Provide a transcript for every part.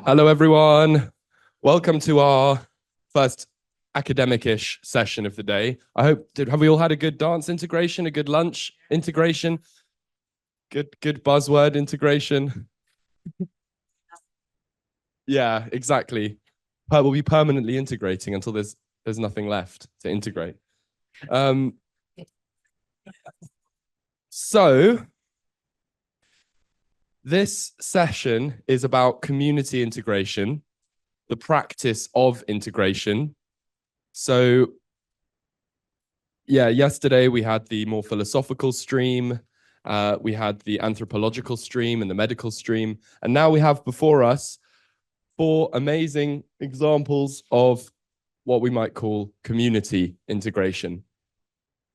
Hello, everyone. Welcome to our first academic-ish session of the day. I hope, have we all had a good dance integration, a good lunch integration? Good buzzword integration. Yeah, exactly. We'll be permanently integrating until there's nothing left to integrate. So this session is about community integration, the practice of integration. So yeah, yesterday we had the more philosophical stream, we had the anthropological stream and the medical stream, and now we have before us 4 amazing examples of what we might call community integration.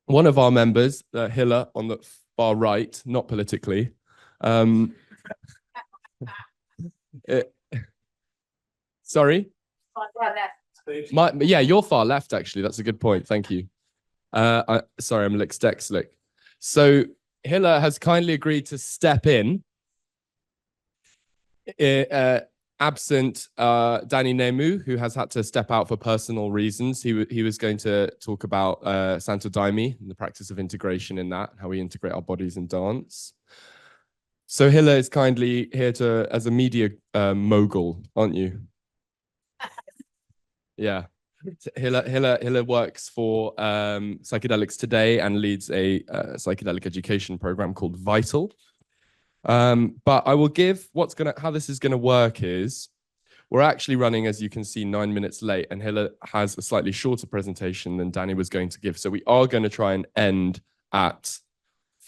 One of our members, Hilla, on the far right, not politically, sorry? Far left. Yeah, you're far left, actually. That's a good point. Thank you. Sorry, I'm dyslexic. So Hilla has kindly agreed to step in, absent Danny Nemu, who has had to step out for personal reasons. He was going to talk about Santo Daime and the practice of integration in that, how we integrate our bodies in dance. So Hilla is kindly here as a media mogul, aren't you? Yeah. Hilla works for Psychedelics Today and leads a psychedelic education program called Vital. But I will give how this is gonna work is we're actually running, as you can see, 9 minutes late, and Hilla has a slightly shorter presentation than Danny was going to give. So we are going to try and end at,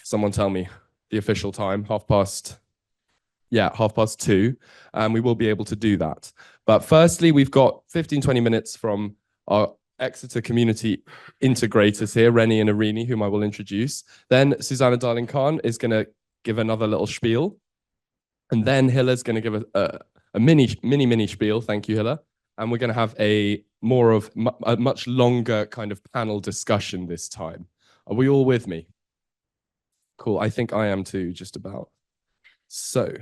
someone tell me the official time, 2:30. We will be able to do that. But firstly, we've got 15-20 minutes from our Exeter community integrators here, Rennie and Eirini, whom I will introduce. Then Susannah Darling-Khan is going to give another little spiel. And then Hilla's going to give a mini spiel. Thank you, Hilla. And we're going to have a much longer kind of panel discussion this time. Are we all with me? Cool. I think I am too, just about. So,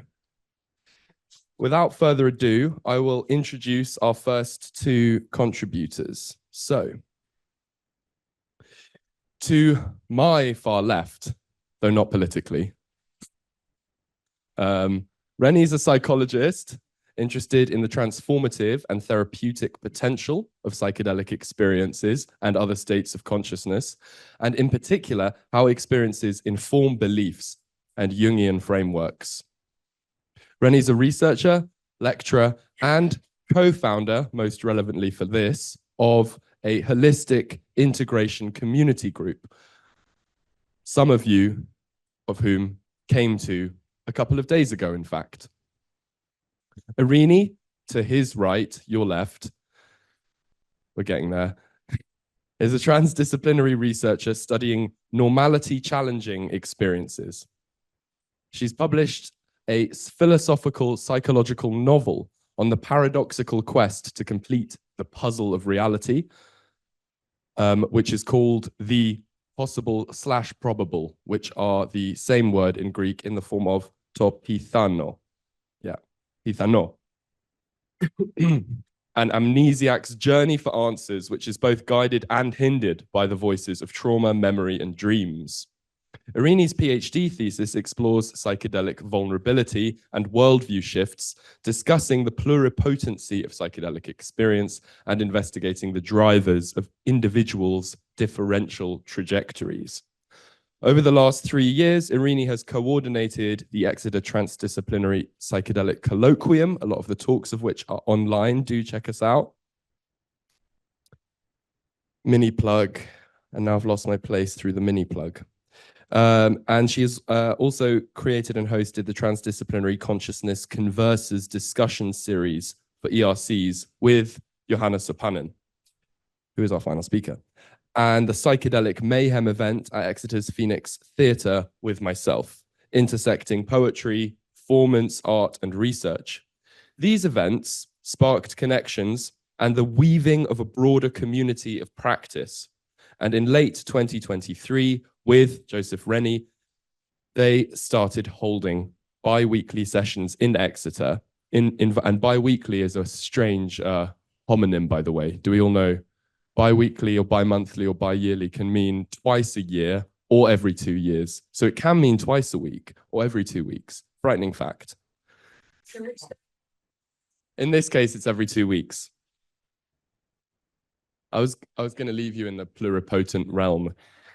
without further ado, I will introduce our first 2 contributors. So, to my far left, though not politically, Rennie is a psychologist interested in the transformative and therapeutic potential of psychedelic experiences and other states of consciousness, and in particular, how experiences inform beliefs and Jungian frameworks. Rennie's a researcher, lecturer, and co-founder, most relevantly for this, of a holistic integration community group, some of you of whom came to a couple of days ago, in fact. Eirini, to his right, your left, we're getting there, is a transdisciplinary researcher studying normality-challenging experiences. She's published a philosophical psychological novel on the paradoxical quest to complete the puzzle of reality, which is called The Possible/Probable, which are the same word in Greek in the form of to pithano. Yeah, pithano. An amnesiac's journey for answers, which is both guided and hindered by the voices of trauma, memory, and dreams. Eirini's PhD thesis explores psychedelic vulnerability and worldview shifts, discussing the pluripotency of psychedelic experience and investigating the drivers of individuals' differential trajectories. Over the last 3 years, Eirini has coordinated the Exeter Transdisciplinary Psychedelic Colloquium, a lot of the talks of which are online. Do check us out. Mini plug, and now I've lost my place through the mini plug. And she has also created and hosted the Transdisciplinary Consciousness Converses discussion series for ERCs with Johanna Sopanen, who is our final speaker, and the Psychedelic Mayhem event at Exeter's Phoenix Theatre with myself, intersecting poetry, performance, art, and research. These events sparked connections and the weaving of a broader community of practice. And in late 2023, with Joseph Rennie, they started holding bi-weekly sessions in Exeter and bi-weekly is a strange homonym, by the way. Do we all know bi-weekly or bi-monthly or bi-yearly can mean twice a year or every 2 years. So it can mean twice a week or every 2 weeks. Frightening fact. In this case, it's every 2 weeks. I was going to leave you in the pluripotent realm.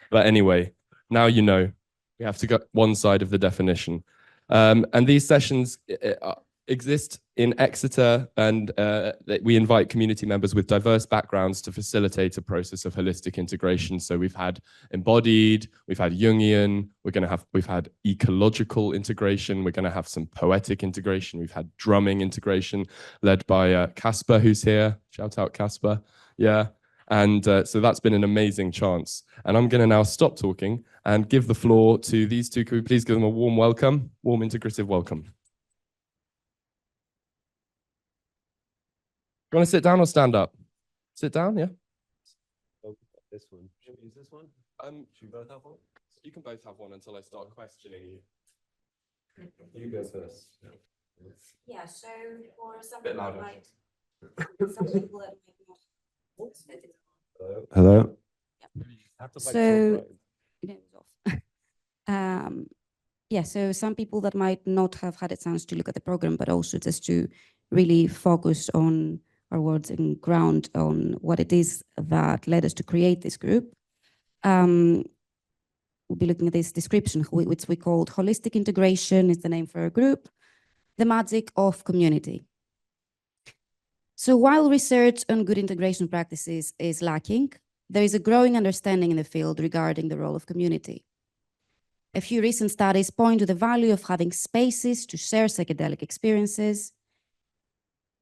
But anyway, now you know. We have to go one side of the definition. And these sessions exist in Exeter, and we invite community members with diverse backgrounds to facilitate a process of holistic integration. So we've had embodied, we've had Jungian, we've had ecological integration, we're going to have some poetic integration, we've had drumming integration led by Casper, who's here. Shout out Casper. Yeah. And so that's been an amazing chance. And I'm going to now stop talking and give the floor to these two. Could we please give them a warm welcome, warm integrative welcome? You want to sit down or stand up? Sit down, yeah. This one. Should we use this one? Should we both have one? You can both have one until I start questioning you. You go first. Yeah, so for some Bit people louder. might, some people that might not. Hello. So, yeah, so some people that might not have had a chance to look at the program, but also just to really focus on our words and ground on what it is that led us to create this group. We'll be looking at this description, which we called Holistic Integration, is the name for our group, the magic of community. So while research on good integration practices is lacking, there is a growing understanding in the field regarding the role of community. A few recent studies point to the value of having spaces to share psychedelic experiences,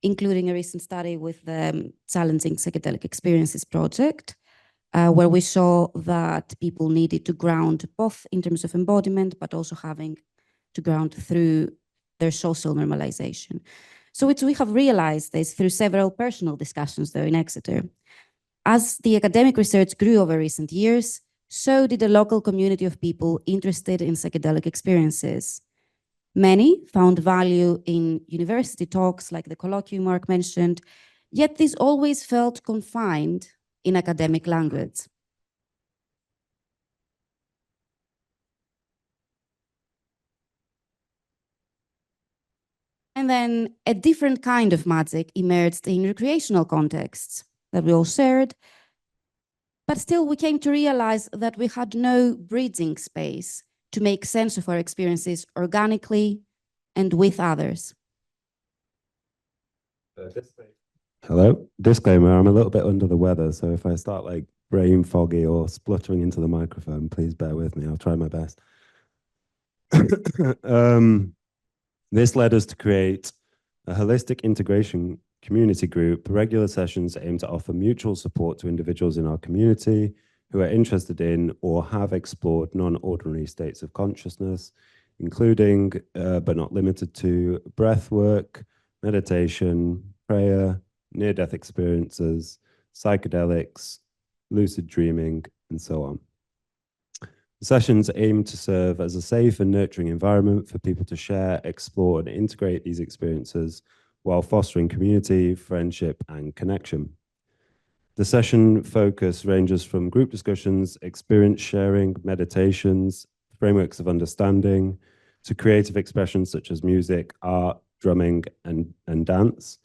including a recent study with the Challenging Psychedelic Experiences project, where we saw that people needed to ground both in terms of embodiment, but also having to ground through their social normalization. So we have realized this through several personal discussions though in Exeter. As the academic research grew over recent years, so did a local community of people interested in psychedelic experiences. Many found value in university talks like the colloquium Mark mentioned, yet this always felt confined in academic language. And then a different kind of magic emerged in recreational contexts that we all shared. But still, we came to realize that we had no bridging space to make sense of our experiences organically and with others. Hello. Disclaimer, I'm a little bit under the weather, so if I start like brain foggy or spluttering into the microphone, please bear with me. I'll try my best. This led us to create a holistic integration community group. Regular sessions aim to offer mutual support to individuals in our community who are interested in or have explored non-ordinary states of consciousness, including, but not limited to, breath work, meditation, prayer, near-death experiences, psychedelics, lucid dreaming, and so on. The sessions aim to serve as a safe and nurturing environment for people to share, explore, and integrate these experiences while fostering community, friendship, and connection. The session focus ranges from group discussions, experience sharing, meditations, frameworks of understanding, to creative expressions such as music, art, drumming, and dance,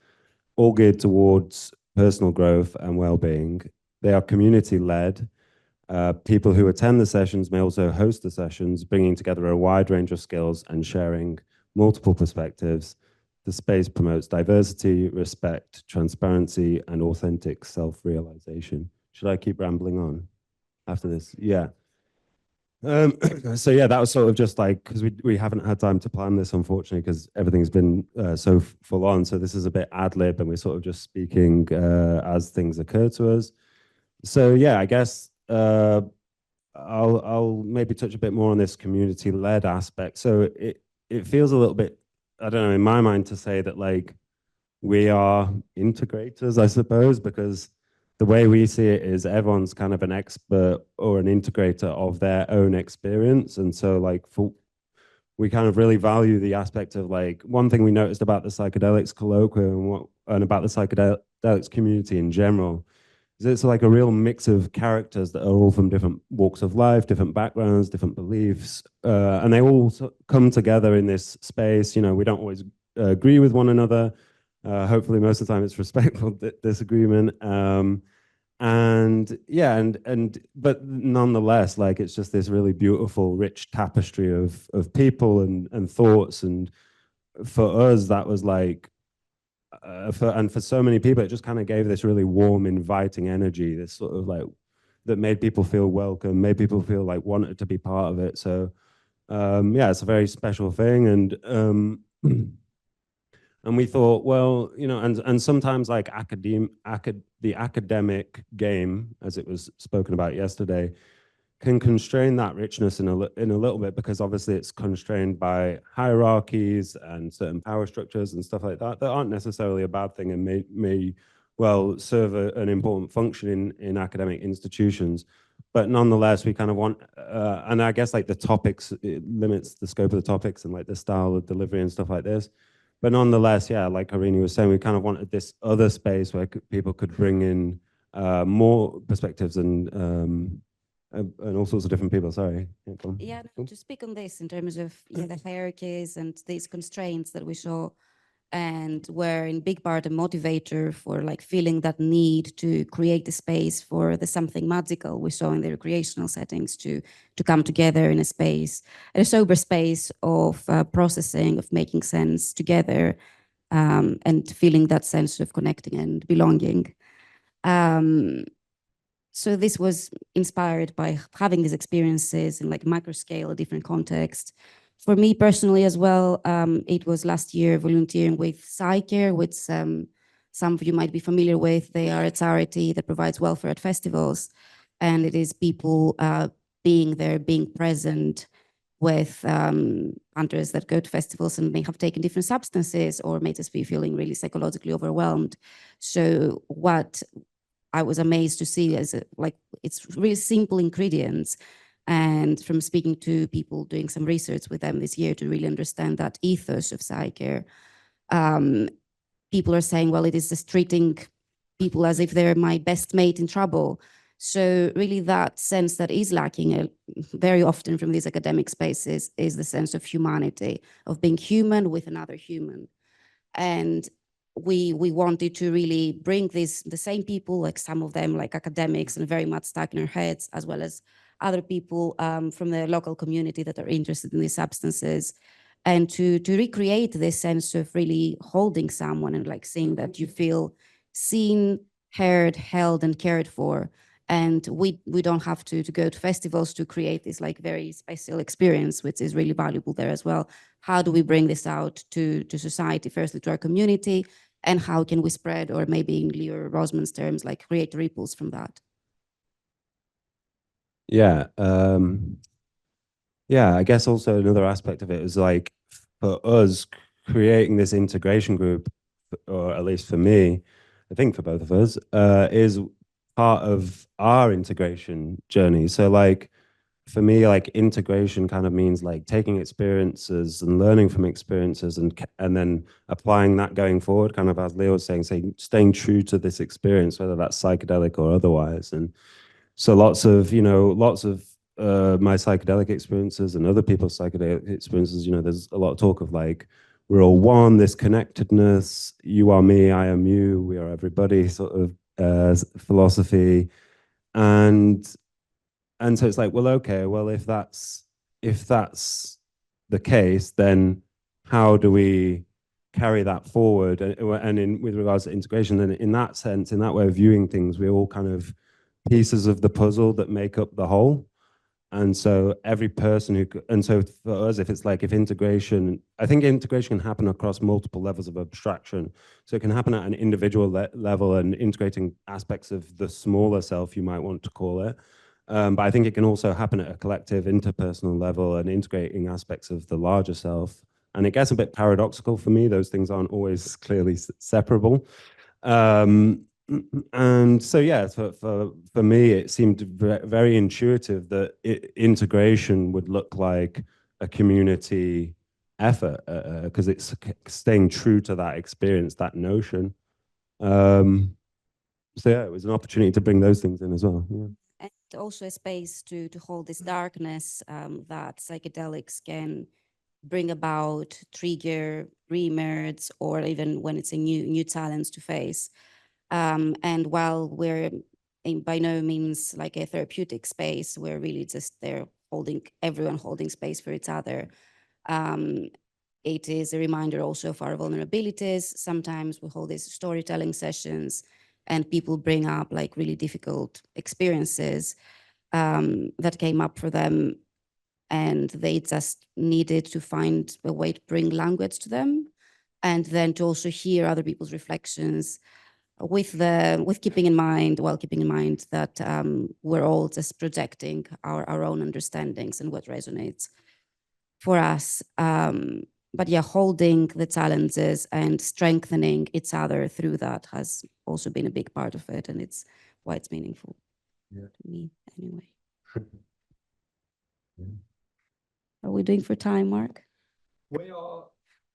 all geared towards personal growth and well-being. They are community-led. People who attend the sessions may also host the sessions, bringing together a wide range of skills and sharing multiple perspectives. The space promotes diversity, respect, transparency, and authentic self-realization. Should I keep rambling on after this? Yeah. So yeah, that was sort of just like, because we haven't had time to plan this, unfortunately, because everything's been so full on. So this is a bit ad lib, and we're sort of just speaking as things occur to us. So yeah, I guess I'll maybe touch a bit more on this community-led aspect. So it feels a little bit, I don't know, in my mind to say that like we are integrators, I suppose, because the way we see it is everyone's kind of an expert or an integrator of their own experience. And so like we kind of really value the aspect of like, one thing we noticed about the psychedelics colloquium and about the psychedelics community in general is it's like a real mix of characters that are all from different walks of life, different backgrounds, different beliefs, and they all come together in this space. You know, we don't always agree with one another. Hopefully most of the time it's respectful disagreement. And yeah, but nonetheless, like it's just this really beautiful, rich tapestry of people and thoughts. And for us, that was like, for so many people, it just kind of gave this really warm, inviting energy, this sort of like that made people feel welcome, made people feel like wanted to be part of it. So yeah, it's a very special thing. And we thought, well, you know, and sometimes like the academic game, as it was spoken about yesterday, can constrain that richness in a little bit, because obviously it's constrained by hierarchies and certain power structures and stuff like that aren't necessarily a bad thing and may well serve an important function in academic institutions. But nonetheless, we kind of want, and I guess like the topics, it limits the scope of the topics and like the style of delivery and stuff like this. But nonetheless, yeah, like Eirini was saying, we kind of wanted this other space where people could bring in more perspectives and all sorts of different people. Sorry. Yeah, no, to speak on this in terms of the hierarchies and these constraints that we saw, and were in big part a motivator for like feeling that need to create the space for the something magical we saw in the recreational settings to come together in a space, a sober space of processing, of making sense together, and feeling that sense of connecting and belonging. So this was inspired by having these experiences in like micro scale, a different context. For me personally as well, it was last year volunteering with Psycare, which some of you might be familiar with. They are a charity that provides welfare at festivals. And it is people being there, being present with hunters that go to festivals and may have taken different substances or may just be feeling really psychologically overwhelmed. So what I was amazed to see as like it's really simple ingredients. And from speaking to people, doing some research with them this year to really understand that ethos of Psycare, people are saying, well, it is just treating people as if they're my best mate in trouble. So really that sense that is lacking very often from these academic spaces is the sense of humanity, of being human with another human. And we wanted to really bring the same people, like some of them like academics and very much stuck in our heads, as well as other people from the local community that are interested in these substances, and to recreate this sense of really holding someone and like seeing that you feel seen, heard, held, and cared for. And we don't have to go to festivals to create this like very special experience, which is really valuable there as well. How do we bring this out to society, firstly to our community, and how can we spread, or maybe in Leo Rosman's terms, like create ripples from that? Yeah. Yeah, I guess also another aspect of it is like for us creating this integration group, or at least for me, I think for both of us, is part of our integration journey. So like for me, like integration kind of means like taking experiences and learning from experiences and then applying that going forward, kind of as Leo was saying, staying true to this experience, whether that's psychedelic or otherwise. And so lots of my psychedelic experiences and other people's psychedelic experiences, there's a lot of talk of like, we're all one, this connectedness, you are me, I am you, we are everybody sort of philosophy. And so it's like, well, okay, well, if that's the case, then how do we carry that forward? And with regards to integration, then in that sense, in that way of viewing things, we're all kind of pieces of the puzzle that make up the whole. And so every person so for us, if integration, I think integration can happen across multiple levels of abstraction. So it can happen at an individual level and integrating aspects of the smaller self, you might want to call it. But I think it can also happen at a collective interpersonal level and integrating aspects of the larger self. And it gets a bit paradoxical for me. Those things aren't always clearly separable. And so, yeah, for me, it seemed very intuitive that integration would look like a community effort because it's staying true to that experience, that notion. So yeah, it was an opportunity to bring those things in as well. Yeah. And also a space to hold this darkness that psychedelics can bring about, trigger, re-emerge, or even when it's a new challenge to face. And while we're by no means like a therapeutic space, we're really just there everyone holding space for each other. It is a reminder also of our vulnerabilities. Sometimes we hold these storytelling sessions and people bring up like really difficult experiences that came up for them, and they just needed to find a way to bring language to them, and then to also hear other people's reflections with keeping in mind that we're all just projecting our own understandings and what resonates for us. But yeah, holding the challenges and strengthening each other through that has also been a big part of it, and it's why it's meaningful to me anyway. Are we doing for time, Mark? We are.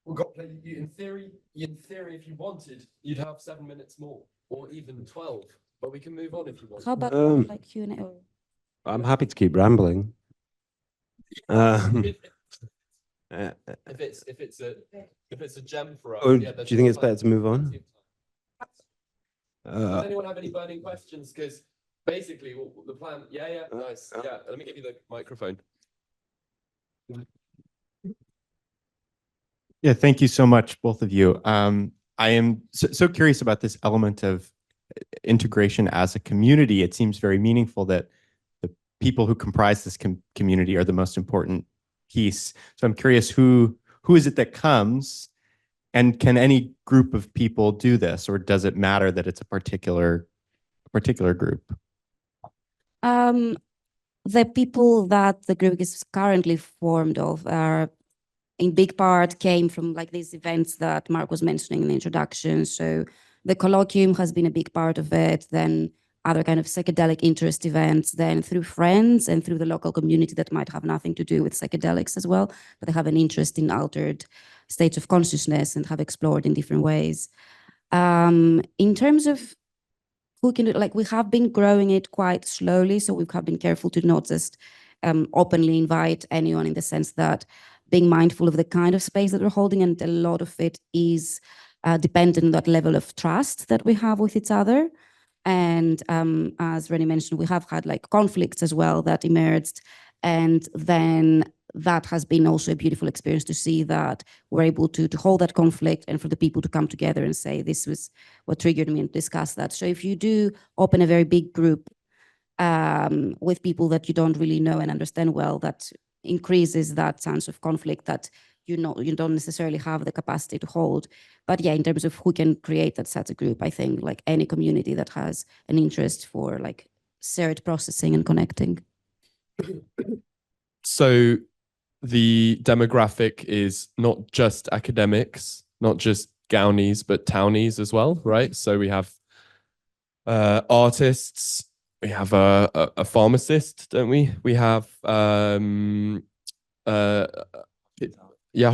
We've got plenty. In theory, if you wanted, you'd have 7 minutes more, or even 12. But we can move on if you want. How about like Q&A? I'm happy to keep rambling. If it's a gem for us. Or Yeah, do you think it's better to move on? Does anyone have any burning questions? Because basically, the plan. Yeah, nice. Yeah, let me give you the microphone. Yeah, thank you so much, both of you. I am so curious about this element of integration as a community. It seems very meaningful that the people who comprise this community are the most important piece. So I'm curious, who is it that comes, and can any group of people do this, or does it matter that it's a particular group? The people that the group is currently formed of are in big part came from like these events that Mark was mentioning in the introduction. So the colloquium has been a big part of it, then other kind of psychedelic interest events, then through friends and through the local community that might have nothing to do with psychedelics as well, but they have an interest in altered states of consciousness and have explored in different ways. In terms of who can do, like, we have been growing it quite slowly, so we have been careful to not just openly invite anyone, in the sense that being mindful of the kind of space that we're holding, and a lot of it is dependent on that level of trust that we have with each other. And as Rennie mentioned, we have had like conflicts as well that emerged, and then that has been also a beautiful experience to see that we're able to hold that conflict, and for the people to come together and say, this was what triggered me, and discuss that. So if you do open a very big group with people that you don't really know and understand well, that increases that sense of conflict that you don't necessarily have the capacity to hold. But yeah, in terms of who can create that such a group, I think like any community that has an interest for like shared processing and connecting. So the demographic is not just academics, not just Gownies, but Townies as well, right? So we have artists, we have a pharmacist, don't we? We have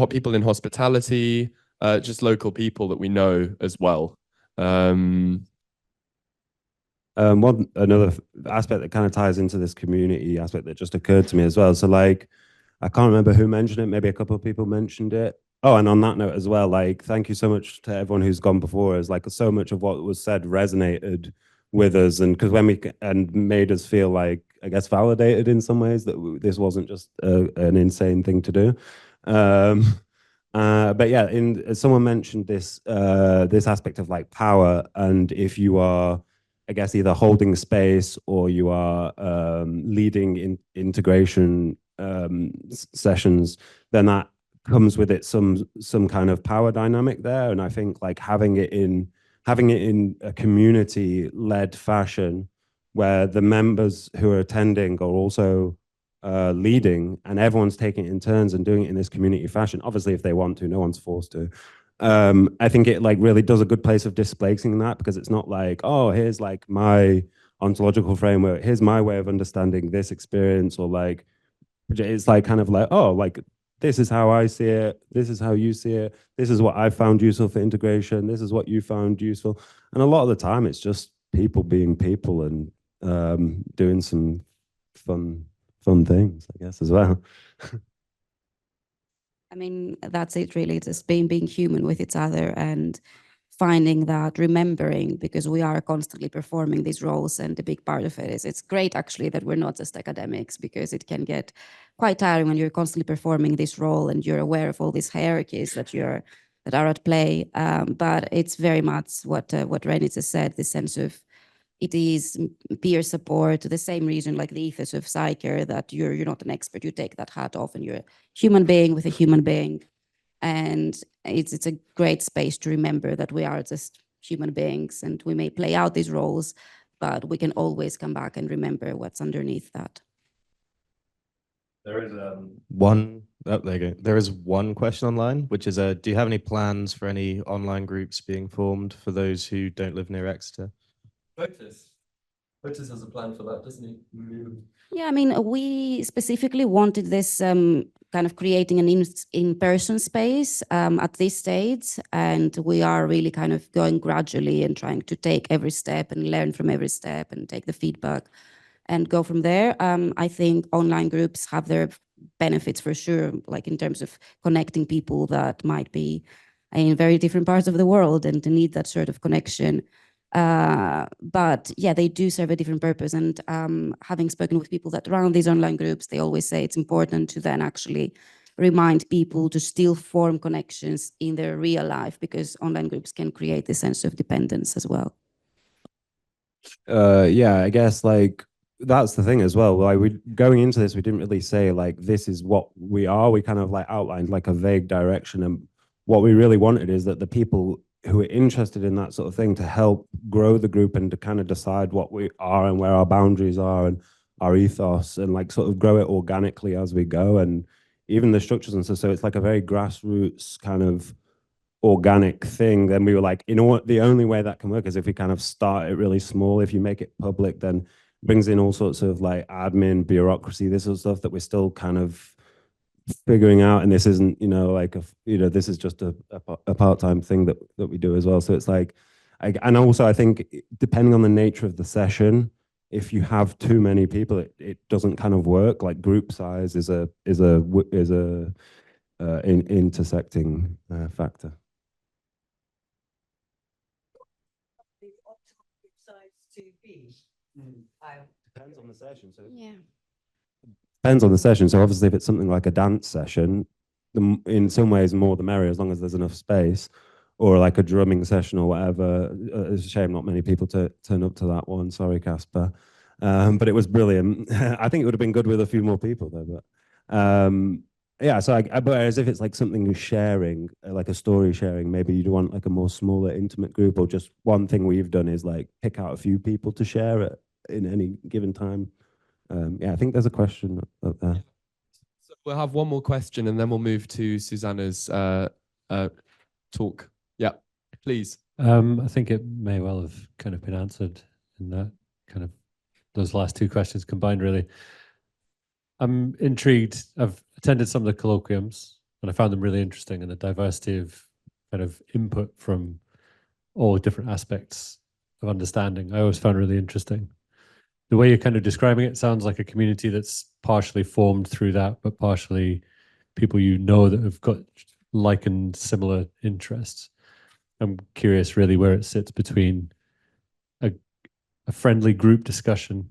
people in hospitality, just local people that we know as well. Another aspect that kind of ties into this community aspect that just occurred to me as well. So like, I can't remember who mentioned it. Maybe a couple of people mentioned it. Oh, and on that note as well, like, thank you so much to everyone who's gone before us. Like, so much of what was said resonated with us, and because and made us feel like, I guess, validated in some ways that this wasn't just an insane thing to do. But yeah, someone mentioned this aspect of like power, and if you are, I guess, either holding space or you are leading in integration sessions, then that comes with it some kind of power dynamic there. And I think like having it in a community-led fashion, where the members who are attending are also leading, and everyone's taking it in turns and doing it in this community fashion. Obviously, if they want to, no one's forced to. I think it like really does a good place of displacing that, because it's not like, oh, here's like my ontological framework, here's my way of understanding this experience, or like, it's like kind of like, oh, like this is how I see it, this is how you see it, this is what I found useful for integration, this is what you found useful. And a lot of the time it's just people being people and doing some fun things, I guess, as well. I mean, that's it really. It's just being human with each other and finding that, remembering, because we are constantly performing these roles, and the big part of it is it's great actually that we're not just academics, because it can get quite tiring when you're constantly performing this role and you're aware of all these hierarchies that are at play. But it's very much what Rennie just said, this sense of it is peer support, the same reason like the ethos of Psycher, that you're not an expert, you take that hat off and you're a human being with a human being. And it's a great space to remember that we are just human beings and we may play out these roles, but we can always come back and remember what's underneath that. There is there you go. There is one question online, which is, do you have any plans for any online groups being formed for those who don't live near Exeter? Otis has a plan for that, doesn't he? Yeah, I mean, we specifically wanted this kind of creating an in-person space at this stage, and we are really kind of going gradually and trying to take every step and learn from every step and take the feedback and go from there. I think online groups have their benefits for sure, like in terms of connecting people that might be in very different parts of the world and to need that sort of connection. But yeah, they do serve a different purpose. And having spoken with people that run these online groups, they always say it's important to then actually remind people to still form connections in their real life, because online groups can create this sense of dependence as well. Yeah, I guess like that's the thing as well. Like we going into this, we didn't really say like this is what we are. We kind of like outlined like a vague direction, and what we really wanted is that the people who are interested in that sort of thing to help grow the group and to kind of decide what we are and where our boundaries are and our ethos, and like sort of grow it organically as we go, and even the structures and stuff. So it's like a very grassroots kind of organic thing. Then we were like, you know what, the only way that can work is if we kind of start it really small. If you make it public, then it brings in all sorts of like admin, bureaucracy, this sort of stuff that we're still kind of figuring out. And this isn't, you know, like this is just a part-time thing that we do as well. So it's like, and also I think depending on the nature of the session, if you have too many people, it doesn't kind of work. Like group size is a intersecting factor. The optimal group size to be. Depends on the session. So Yeah. Depends on the session. So obviously, if it's something like a dance session, in some ways more the merrier, as long as there's enough space, or like a drumming session or whatever. It's a shame not many people turn up to that one. Sorry, Casper. But it was brilliant. I think it would have been good with a few more people though. But yeah, so but as if it's like something you're sharing, like a story sharing, maybe you'd want like a more smaller, intimate group, or just one thing we've done is like pick out a few people to share it in any given time. Yeah, I think there's a question up there. So we'll have one more question and then we'll move to Susannah's talk. Yeah, please. I think it may well have kind of been answered in that kind of those last two questions combined, really. I'm intrigued. I've attended some of the colloquiums and I found them really interesting, and the diversity of kind of input from all different aspects of understanding I always found really interesting. The way you're kind of describing it sounds like a community that's partially formed through that, but partially people you know that have got like and similar interests. I'm curious really where it sits between a friendly group discussion,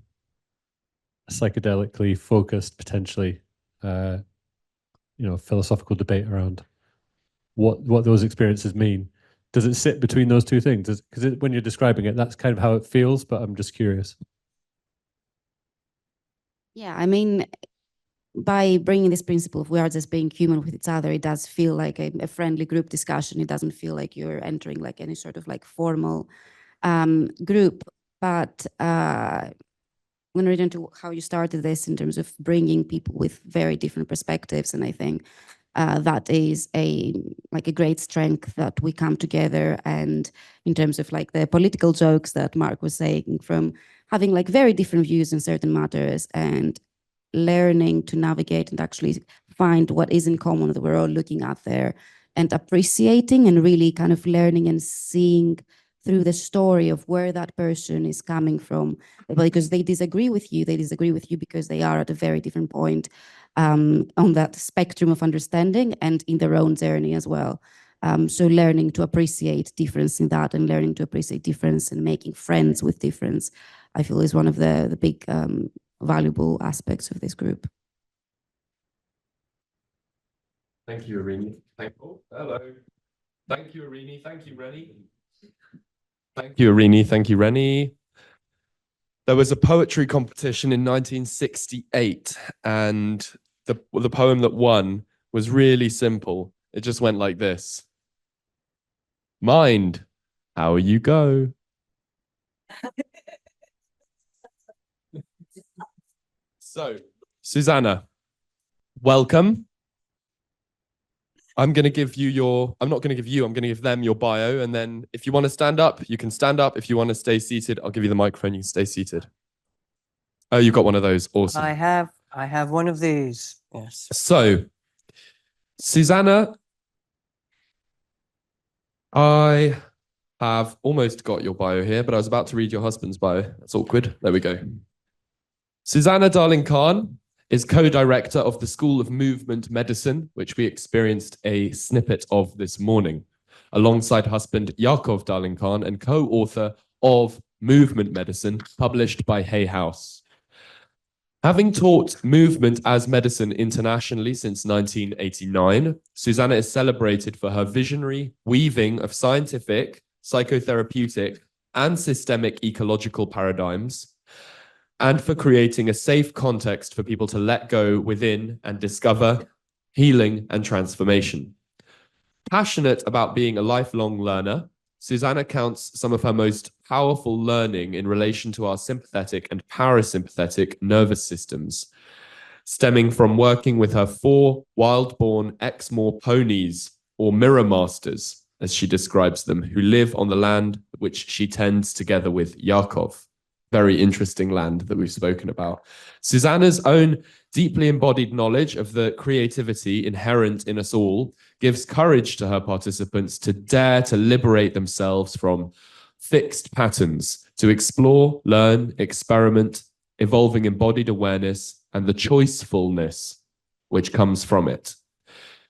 a psychedelically focused, potentially, philosophical debate around what those experiences mean. Does it sit between those two things? Because when you're describing it, that's kind of how it feels, but I'm just curious. Yeah, I mean, by bringing this principle of we are just being human with each other, it does feel like a friendly group discussion. It doesn't feel like you're entering like any sort of like formal group. But when we return to how you started this in terms of bringing people with very different perspectives, and I think that is a great strength that we come together. And in terms of like the political jokes that Mark was saying, from having like very different views in certain matters and learning to navigate and actually find what is in common that we're all looking at there, and appreciating and really kind of learning and seeing through the story of where that person is coming from, because they disagree with you because they are at a very different point on that spectrum of understanding and in their own journey as well. So learning to appreciate difference in that, and learning to appreciate difference and making friends with difference, I feel is one of the big valuable aspects of this group. Thank you, Eirini. Hello. Thank you, Eirini. Thank you, Rennie. Thank you, Eirini. Thank you, Rennie. There was a poetry competition in 1968, and the poem that won was really simple. It just went like this. Mind, how you go? So, Susannah, welcome. I'm going to give you I'm not going to give you, I'm going to give them your bio. And then if you want to stand up, you can stand up. If you want to stay seated, I'll give you the microphone. You can stay seated. Oh, you've got one of those. Awesome. I have one of these. Yes. So, Susannah, I have almost got your bio here, but I was about to read your husband's bio. That's awkward. There we go. Susannah Darling-Khan is co-director of the School of Movement Medicine, which we experienced a snippet of this morning, alongside husband Yakov Darling-Khan, and co-author of Movement Medicine, published by Hay House. Having taught movement as medicine internationally since 1989, Susannah is celebrated for her visionary weaving of scientific, psychotherapeutic, and systemic ecological paradigms, and for creating a safe context for people to let go within and discover healing and transformation. Passionate about being a lifelong learner, Susannah counts some of her most powerful learning in relation to our sympathetic and parasympathetic nervous systems, stemming from working with her 4 wild-born Exmoor ponies, or mirror masters, as she describes them, who live on the land which she tends together with Yakov. Very interesting land that we've spoken about. Susannah's own deeply embodied knowledge of the creativity inherent in us all gives courage to her participants to dare to liberate themselves from fixed patterns, to explore, learn, experiment, evolving embodied awareness and the choicefulness which comes from it.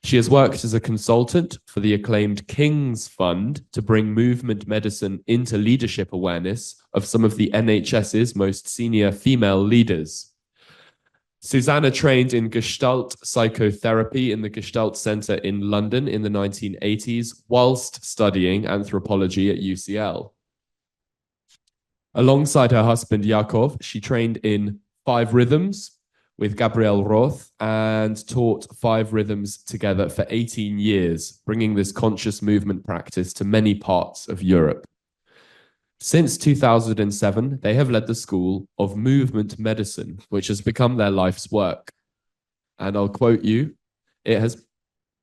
She has worked as a consultant for the acclaimed King's Fund to bring movement medicine into leadership awareness of some of the NHS's most senior female leaders. Susannah trained in Gestalt psychotherapy in the Gestalt Center in London in the 1980s, whilst studying anthropology at UCL. Alongside her husband Yakov, she trained in 5 rhythms with Gabrielle Roth and taught 5 rhythms together for 18 years, bringing this conscious movement practice to many parts of Europe. Since 2007, they have led the School of Movement Medicine, which has become their life's work. And I'll quote you, it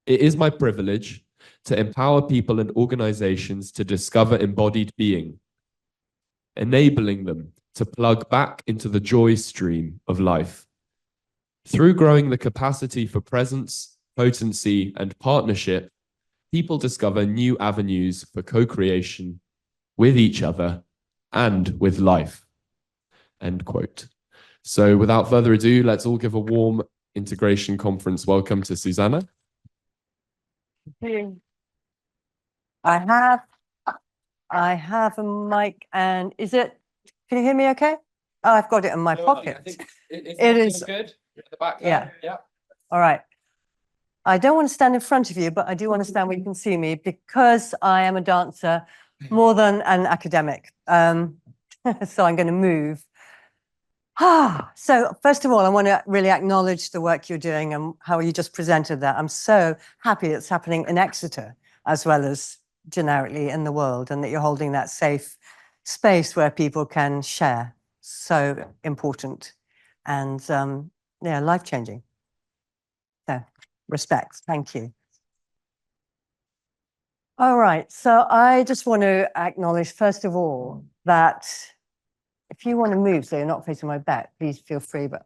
is my privilege to empower people and organizations to discover embodied being, enabling them to plug back into the joy stream of life. Through growing the capacity for presence, potency, and partnership, people discover new avenues for co-creation with each other and with life. End quote. So without further ado, let's all give a warm integration conference welcome to Susannah. I have a mic, and can you hear me okay? Oh, I've got it in my pocket. It is good. At the back yeah. Yeah. All right. I don't want to stand in front of you, but I do want to stand where you can see me because I am a dancer more than an academic. So I'm going to move. So first of all, I want to really acknowledge the work you're doing and how you just presented that. I'm so happy it's happening in Exeter as well as generically in the world, and that you're holding that safe space where people can share. So important and yeah, life-changing. So respect. Thank you. All right. So I just want to acknowledge, first of all, that if you want to move so you're not facing my back, please feel free. But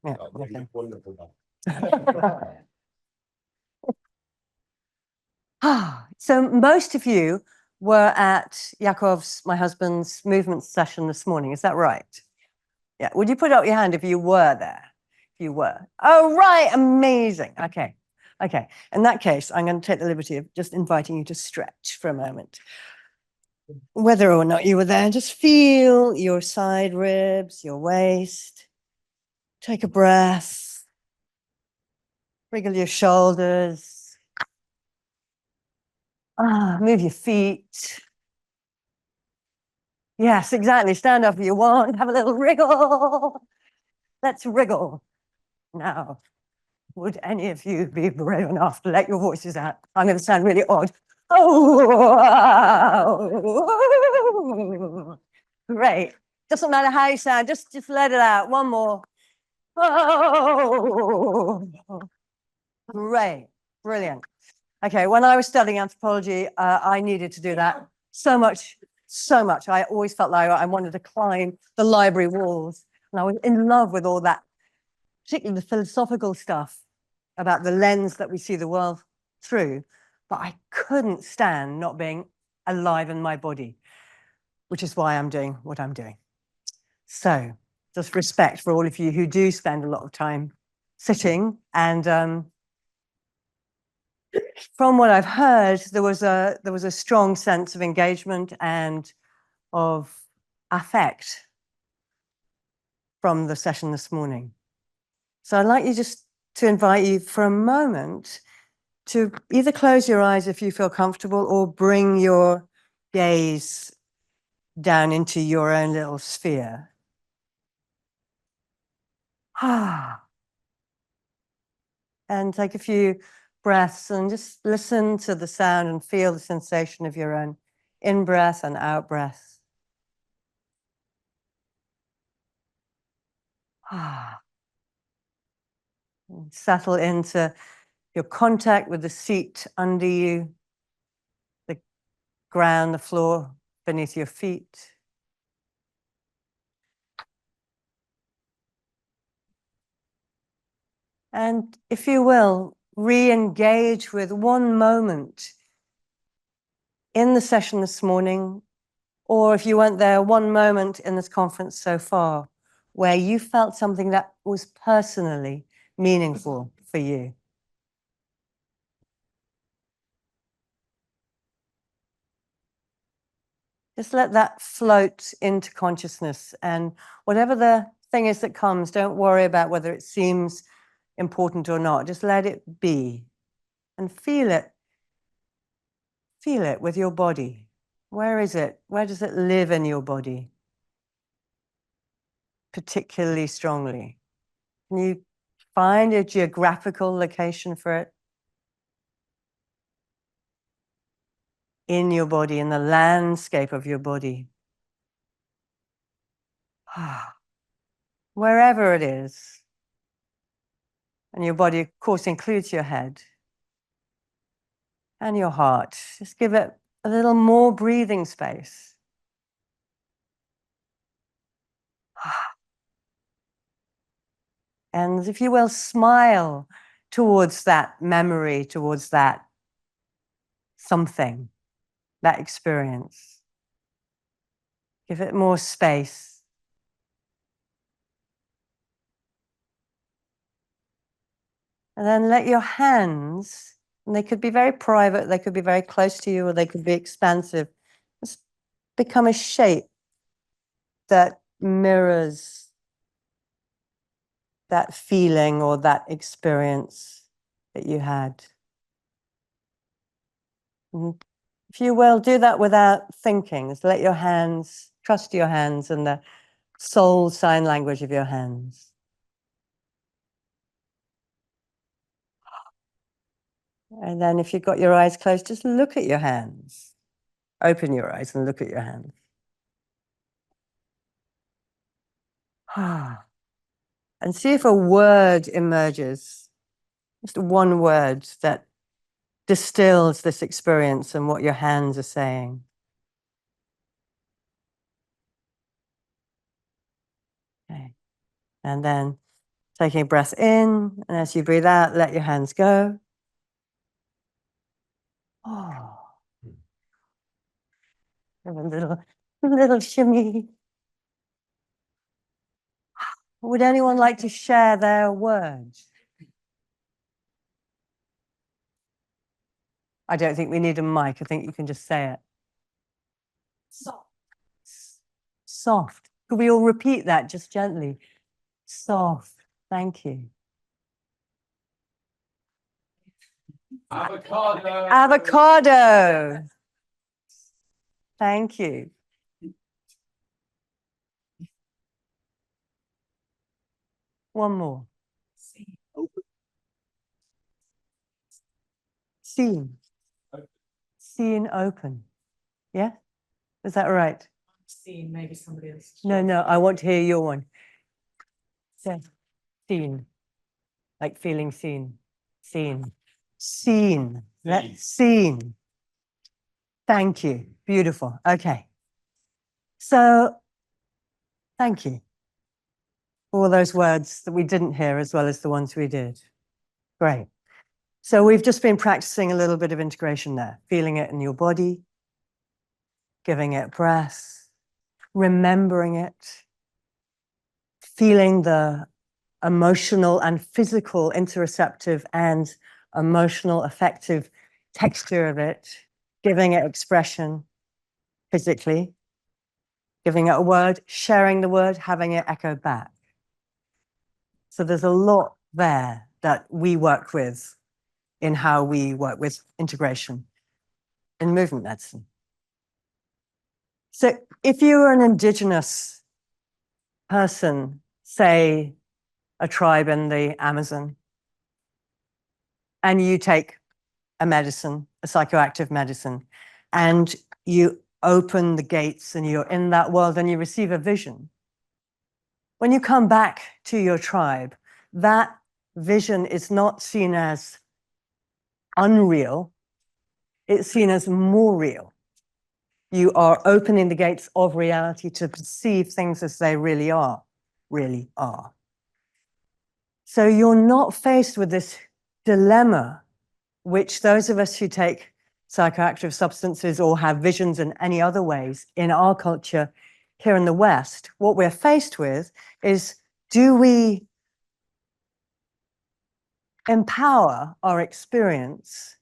yeah, okay. So most of you were at Yakov's, my husband's, movement session this morning. Is that right? Yeah. Would you put up your hand if you were there? If you were. Oh, right. Amazing. Okay. Okay. In that case, I'm going to take the liberty of just inviting you to stretch for a moment. Whether or not you were there, just feel your side ribs, your waist. Take a breath. Wriggle your shoulders. Move your feet. Yes, exactly. Stand up if you want. Have a little wriggle. Let's wriggle. Now, would any of you be brave enough to let your voices out? I'm going to sound really odd. Oh, great. Doesn't matter how you sound, just let it out. One more. Oh, great. Brilliant. Okay, when I was studying anthropology, I needed to do that so much. I always felt like I wanted to climb the library walls. And I was in love with all that, particularly the philosophical stuff about the lens that we see the world through. But I couldn't stand not being alive in my body, which is why I'm doing what I'm doing. So just respect for all of you who do spend a lot of time sitting. And from what I've heard, there was a strong sense of engagement and of affect from the session this morning. So I'd like you just to invite you for a moment to either close your eyes if you feel comfortable or bring your gaze down into your own little sphere. And take a few breaths and just listen to the sound and feel the sensation of your own in-breath and out-breath. Settle into your contact with the seat under you, the ground, the floor beneath your feet. And if you will, re-engage with one moment in the session this morning, or if you weren't there, one moment in this conference so far, where you felt something that was personally meaningful for you. Just let that float into consciousness, and whatever the thing is that comes, don't worry about whether it seems important or not. Just let it be and feel it. Feel it with your body. Where is it? Where does it live in your body? Particularly strongly. Can you find a geographical location for it? In your body, in the landscape of your body. Wherever it is. And your body, of course, includes your head and your heart. Just give it a little more breathing space. And if you will, smile towards that memory, towards that something, that experience. Give it more space. And then let your hands, and they could be very private, they could be very close to you, or they could be expansive, just become a shape that mirrors that feeling or that experience that you had. And if you will, do that without thinking. Just let your hands, trust your hands and the soul sign language of your hands. And then if you've got your eyes closed, just look at your hands. Open your eyes and look at your hands. And see if a word emerges, just one word that distills this experience and what your hands are saying. Okay. And then taking a breath in, and as you breathe out, let your hands go. Oh, have a little shimmy. Would anyone like to share their words? I don't think we need a mic. I think you can just say it. Soft. Soft. Could we all repeat that just gently? Soft. Thank you. Avocado. Avocado. Thank you. One more. Seen. Seen open. Yeah? Is that right? Seen, maybe somebody else. No, no, I want to hear your one. Say, seen. Like feeling seen. Seen. Seen. That's seen. Thank you. Beautiful. Okay. So, thank you for all those words that we didn't hear as well as the ones we did. Great. So we've just been practicing a little bit of integration there, feeling it in your body, giving it breath, remembering it, feeling the emotional and physical interoceptive and emotional affective texture of it, giving it expression physically, giving it a word, sharing the word, having it echo back. So there's a lot there that we work with in how we work with integration in movement medicine. So if you were an indigenous person, say a tribe in the Amazon, and you take a medicine, a psychoactive medicine, and you open the gates and you're in that world and you receive a vision, when you come back to your tribe, that vision is not seen as unreal, it's seen as more real. You are opening the gates of reality to perceive things as they really are. So you're not faced with this dilemma, which those of us who take psychoactive substances or have visions in any other ways in our culture here in the West, what we're faced with is, do we empower our experience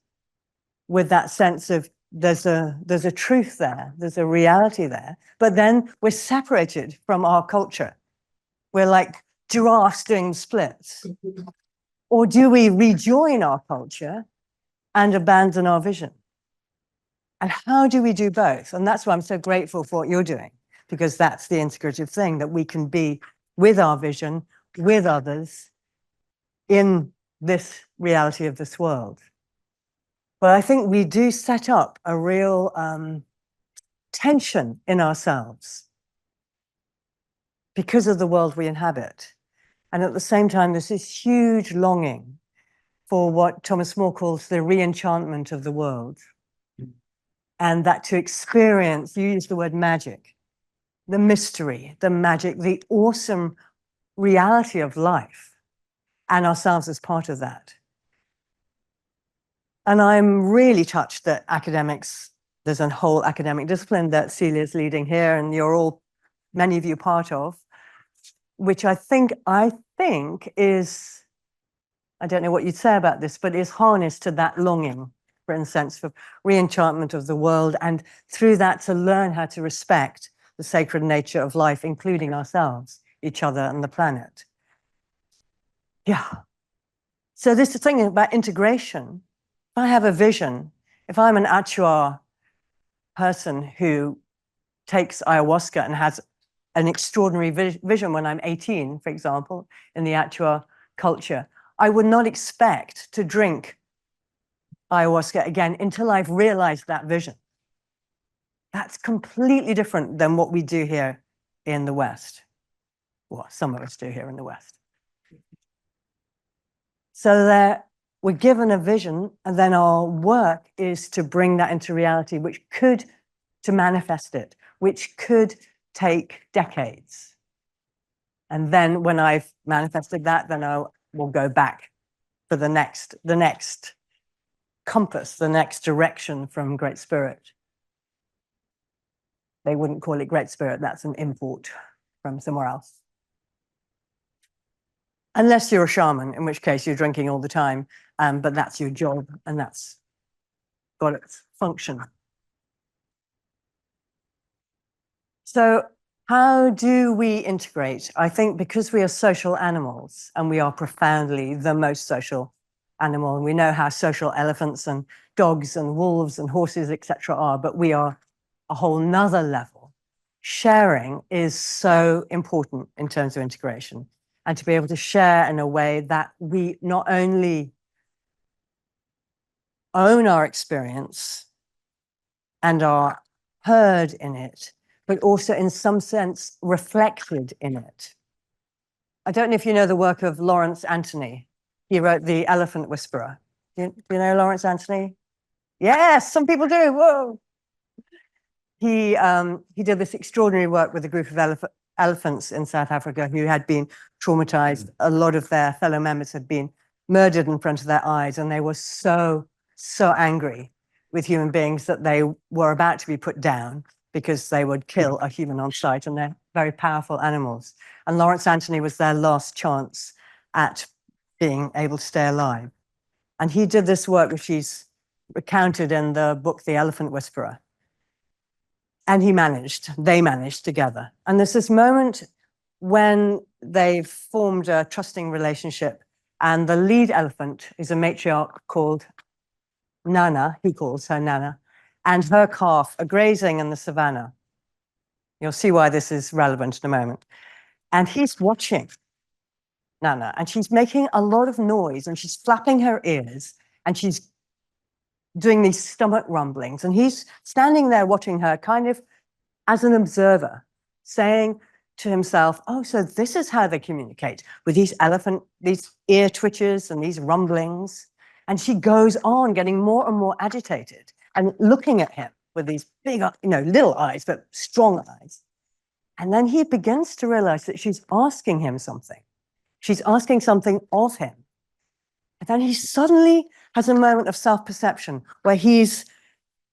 with that sense of there's a truth there, there's a reality there, but then we're separated from our culture. We're like giraffes doing splits. Or do we rejoin our culture and abandon our vision? And how do we do both? And that's why I'm so grateful for what you're doing, because that's the integrative thing, that we can be with our vision, with others, in this reality of this world. But I think we do set up a real tension in ourselves because of the world we inhabit. And at the same time, there's this huge longing for what Thomas More calls the re-enchantment of the world. And that to experience, you use the word magic, the mystery, the magic, the awesome reality of life, and ourselves as part of that. And I'm really touched that academics, there's a whole academic discipline that Celia's leading here, and you're all, many of you, part of, which I think is, I don't know what you'd say about this, but is harnessed to that longing, for instance, for re-enchantment of the world, and through that to learn how to respect the sacred nature of life, including ourselves, each other, and the planet. Yeah. So this is thinking about integration. If I have a vision, if I'm an Achua person who takes ayahuasca and has an extraordinary vision when I'm 18, for example, in the Achua culture, I would not expect to drink ayahuasca again until I've realized that vision. That's completely different than what we do here in the West. Well, some of us do here in the West. So that we're given a vision, and then our work is to bring that into reality, to manifest it, which could take decades. And then when I've manifested that, then I will go back for the next compass, the next direction from Great Spirit. They wouldn't call it Great Spirit, that's an import from somewhere else. Unless you're a shaman, in which case you're drinking all the time, but that's your job and that's got its function. So how do we integrate? I think because we are social animals and we are profoundly the most social animal, and we know how social elephants and dogs and wolves and horses, etc. are, but we are a whole nother level. Sharing is so important in terms of integration, and to be able to share in a way that we not only own our experience and are heard in it, but also in some sense reflected in it. I don't know if you know the work of Lawrence Anthony. He wrote The Elephant Whisperer. Do you know Lawrence Anthony? Yes, some people do. Whoa. He did this extraordinary work with a group of elephants in South Africa who had been traumatized. A lot of their fellow members had been murdered in front of their eyes, and they were so angry with human beings that they were about to be put down because they would kill a human on sight, and they're very powerful animals. And Lawrence Anthony was their last chance at being able to stay alive. And he did this work, which he's recounted in the book, The Elephant Whisperer. And they managed together. And there's this moment when they've formed a trusting relationship, and the lead elephant is a matriarch called Nana, he calls her Nana, and her calf are grazing in the savannah. You'll see why this is relevant in a moment. And he's watching Nana, and she's making a lot of noise, and she's flapping her ears, and she's doing these stomach rumblings, and he's standing there watching her kind of as an observer, saying to himself, oh, so this is how they communicate, with these ear twitches and these rumblings. And she goes on getting more and more agitated and looking at him with these big, little eyes, but strong eyes. And then he begins to realize that she's asking him something. She's asking something of him. And then he suddenly has a moment of self-perception where he's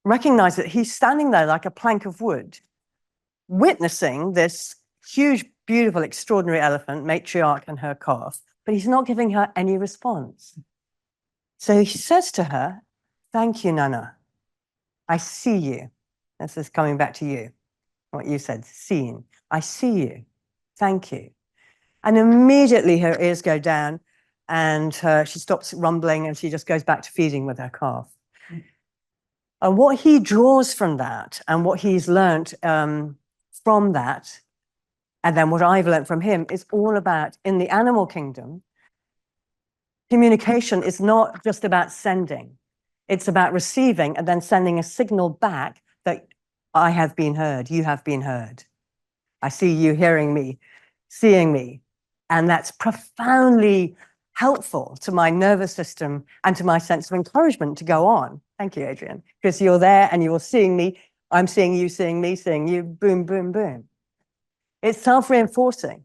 recognized that he's standing there like a plank of wood, witnessing this huge, beautiful, extraordinary elephant, matriarch and her calf, but he's not giving her any response. So he says to her, thank you, Nana. I see you. This is coming back to you, what you said, seeing. I see you. Thank you. And immediately her ears go down, and she stops rumbling, and she just goes back to feeding with her calf. And what he draws from that, and what he's learnt from that, and then what I've learnt from him, is all about, in the animal kingdom, communication is not just about sending. It's about receiving and then sending a signal back that I have been heard, you have been heard. I see you hearing me, seeing me. And that's profoundly helpful to my nervous system and to my sense of encouragement to go on. Thank you, Adrian, because you're there and you're seeing me. I'm seeing you, seeing me, seeing you, boom, boom, boom. It's self-reinforcing,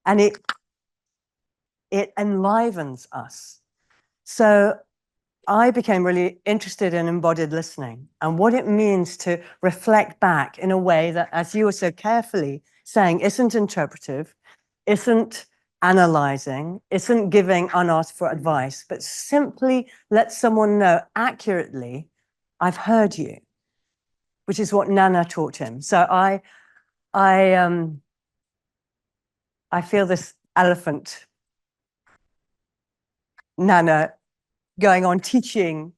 and it enlivens us. So I became really interested in embodied listening and what it means to reflect back in a way that, as you were so carefully saying, isn't interpretive, isn't analyzing, isn't giving unasked for advice, but simply let someone know accurately, I've heard you, which is what Nana taught him. So I feel this elephant, Nana, going on teaching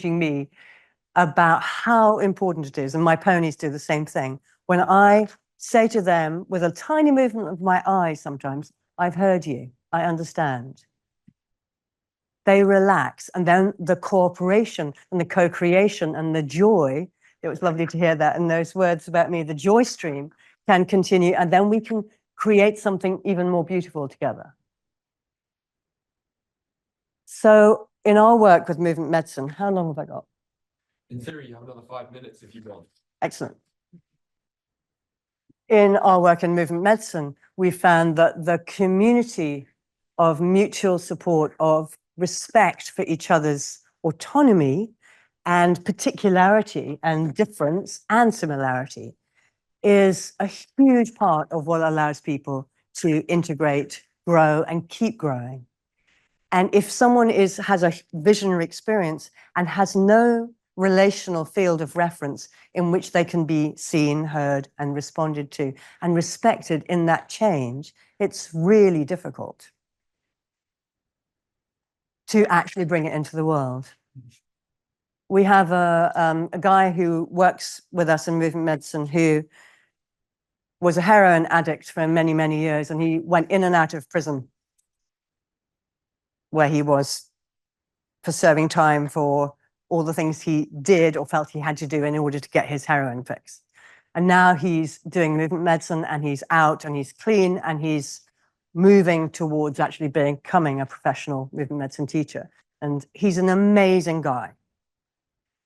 me about how important it is. And my ponies do the same thing. When I say to them with a tiny movement of my eyes sometimes, I've heard you, I understand. They relax, and then the cooperation and the co-creation and the joy, it was lovely to hear that in those words about me, the joy stream can continue, and then we can create something even more beautiful together. So in our work with movement medicine, how long have I got? In theory, you have another 5 minutes if you want. Excellent. In our work in movement medicine, we found that the community of mutual support, of respect for each other's autonomy and particularity and difference and similarity is a huge part of what allows people to integrate, grow, and keep growing. And if someone has a visionary experience and has no relational field of reference in which they can be seen, heard, and responded to, and respected in that change, it's really difficult to actually bring it into the world. We have a guy who works with us in movement medicine who was a heroin addict for many, many years, and he went in and out of prison where he was for serving time for all the things he did or felt he had to do in order to get his heroin fix. And now he's doing movement medicine, and he's out and he's clean, and he's moving towards actually becoming a professional movement medicine teacher. And he's an amazing guy.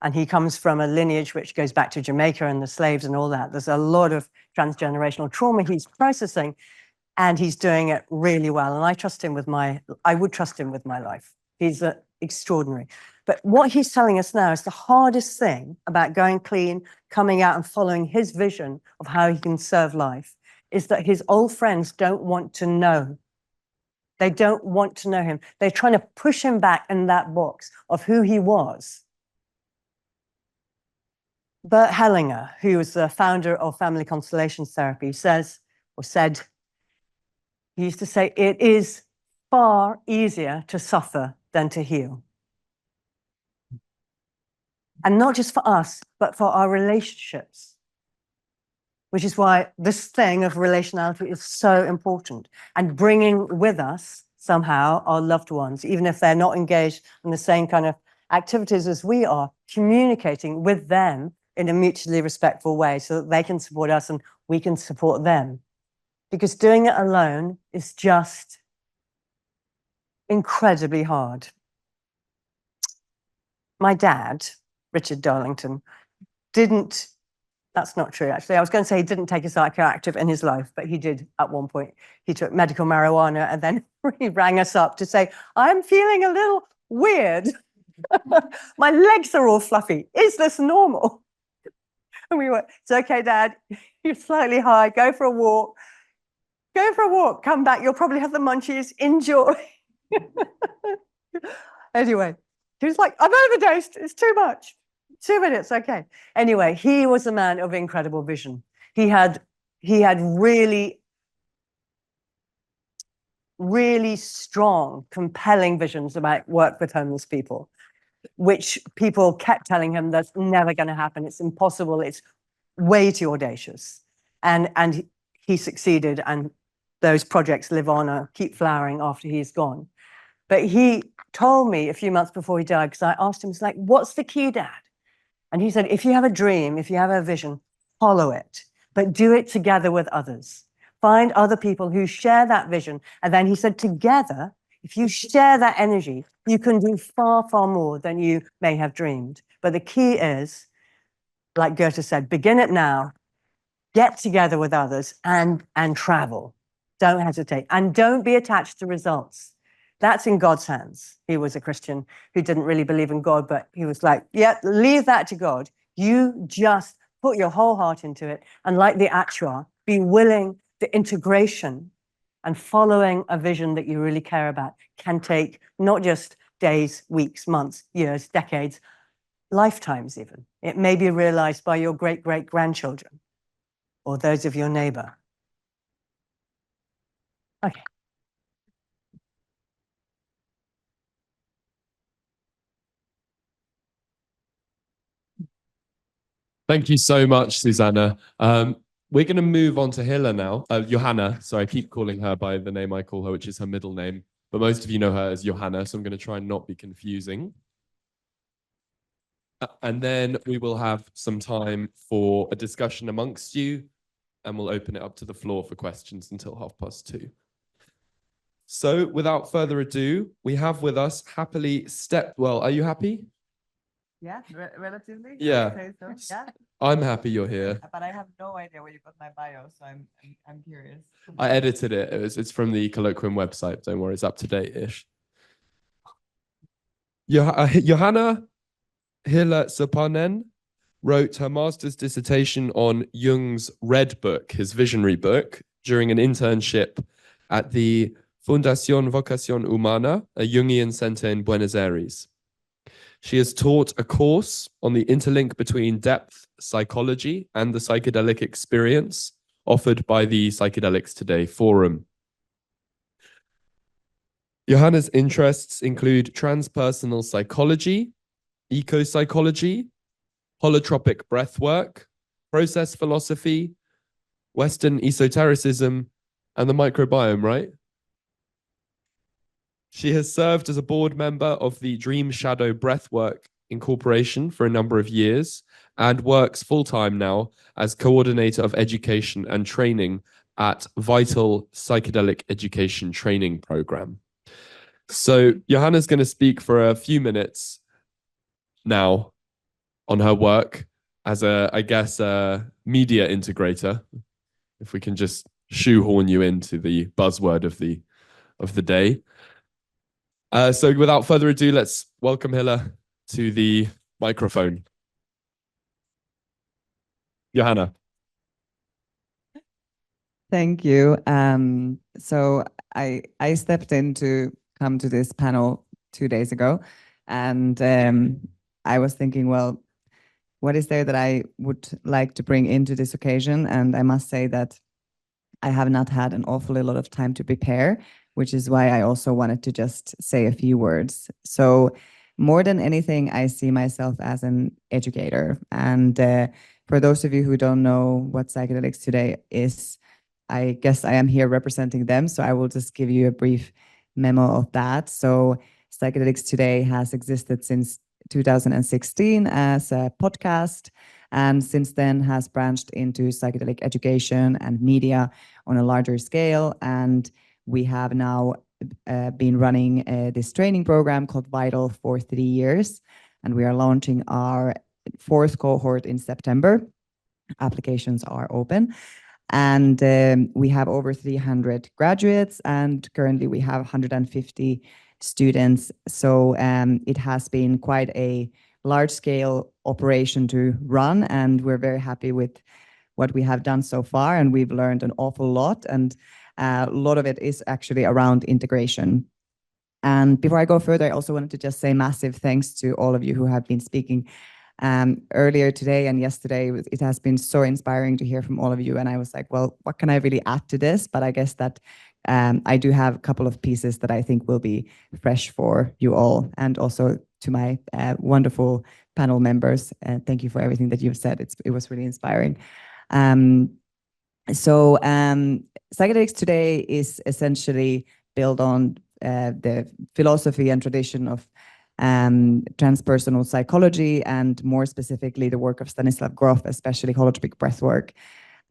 And he comes from a lineage which goes back to Jamaica and the slaves and all that. There's a lot of transgenerational trauma he's processing, and he's doing it really well. And I would trust him with my life. He's extraordinary. But what he's telling us now is the hardest thing about going clean, coming out and following his vision of how he can serve life is that his old friends don't want to know. They don't want to know him. They're trying to push him back in that box of who he was. Bert Hellinger, who was the founder of family constellation therapy, said, he used to say, it is far easier to suffer than to heal. And not just for us, but for our relationships, which is why this thing of relationality is so important, and bringing with us somehow our loved ones, even if they're not engaged in the same kind of activities as we are, communicating with them in a mutually respectful way so that they can support us and we can support them. Because doing it alone is just incredibly hard. My dad, Richard Darlington, that's not true actually. I was going to say he didn't take a psychoactive in his life, but he did at one point. He took medical marijuana and then he rang us up to say, I'm feeling a little weird. My legs are all fluffy. Is this normal? And we went, it's okay, Dad. You're slightly high. Go for a walk. Go for a walk. Come back. You'll probably have the munchies. Enjoy. Anyway, he was like, I've overdosed. It's too much. 2 minutes. Okay. Anyway, he was a man of incredible vision. He had really, really strong, compelling visions about work with homeless people, which people kept telling him that's never going to happen. It's impossible. It's way too audacious. And he succeeded, and those projects live on or keep flowering after he's gone. But he told me a few months before he died, because I asked him, like, what's the key, Dad? And he said, if you have a dream, if you have a vision, follow it, but do it together with others. Find other people who share that vision. And then he said, together, if you share that energy, you can do far, far more than you may have dreamed. But the key is, like Goethe said, begin it now, get together with others and travel. Don't hesitate. And don't be attached to results. That's in God's hands. He was a Christian who didn't really believe in God, but he was like, yeah, leave that to God. You just put your whole heart into it. And like the Achua, be willing, the integration and following a vision that you really care about can take not just days, weeks, months, years, decades, lifetimes even. It may be realized by your great-great-grandchildren or those of your neighbor. Okay. Thank you so much, Susannah. We're going to move on to Hilla now. Johanna, sorry, I keep calling her by the name I call her, which is her middle name. But most of you know her as Johanna, so I'm going to try and not be confusing. And then we will have some time for a discussion amongst you, and we'll open it up to the floor for questions until 2:30. So without further ado, we have with us happily Well, are you happy? Yeah, relatively. Yeah. I would say so. Yeah, I'm happy you're here. but I have no idea where you got my bio, so I'm curious. I edited it. It's from the Colloquium website. Don't worry, it's up to date-ish. Johanna Sopanen wrote her master's dissertation on Jung's Red Book, his visionary book, during an internship at the Fundación Vocación Humana, a Jungian center in Buenos Aires. She has taught a course on the interlink between depth psychology and the psychedelic experience offered by the Psychedelics Today Forum. Johanna's interests include transpersonal psychology, eco-psychology, holotropic breathwork, process philosophy, Western esotericism, and the microbiome, right? She has served as a board member of the Dream Shadow Breathwork Incorporation for a number of years and works full-time now as coordinator of education and training at Vital Psychedelic Education Training Program. So Johanna's going to speak for a few minutes now on her work as a, I guess, a media integrator. If we can just shoehorn you into the buzzword of the day. So without further ado, let's welcome Hilla to the microphone. Johanna. Thank you. So I stepped in to come to this panel 2 days ago, and I was thinking, well, what is there that I would like to bring into this occasion? And I must say that I have not had an awfully lot of time to prepare, which is why I also wanted to just say a few words. So more than anything, I see myself as an educator. And for those of you who don't know what Psychedelics Today is, I guess I am here representing them. So I will just give you a brief memo of that. So Psychedelics Today has existed since 2016 as a podcast, and since then has branched into psychedelic education and media on a larger scale. And we have now been running this training program called Vital for 3 years, and we are launching our 4th cohort in September. Applications are open, and we have over 300 graduates, and currently we have 150 students. So it has been quite a large-scale operation to run, and we're very happy with what we have done so far, and we've learned an awful lot, and a lot of it is actually around integration. And before I go further, I also wanted to just say massive thanks to all of you who have been speaking earlier today and yesterday. It has been so inspiring to hear from all of you, and I was like, well, what can I really add to this? But I guess that I do have a couple of pieces that I think will be fresh for you all, and also to my wonderful panel members. Thank you for everything that you've said. It was really inspiring. So Psychedelics Today is essentially built on the philosophy and tradition of transpersonal psychology, and more specifically the work of Stanislav Grof, especially holotropic breathwork.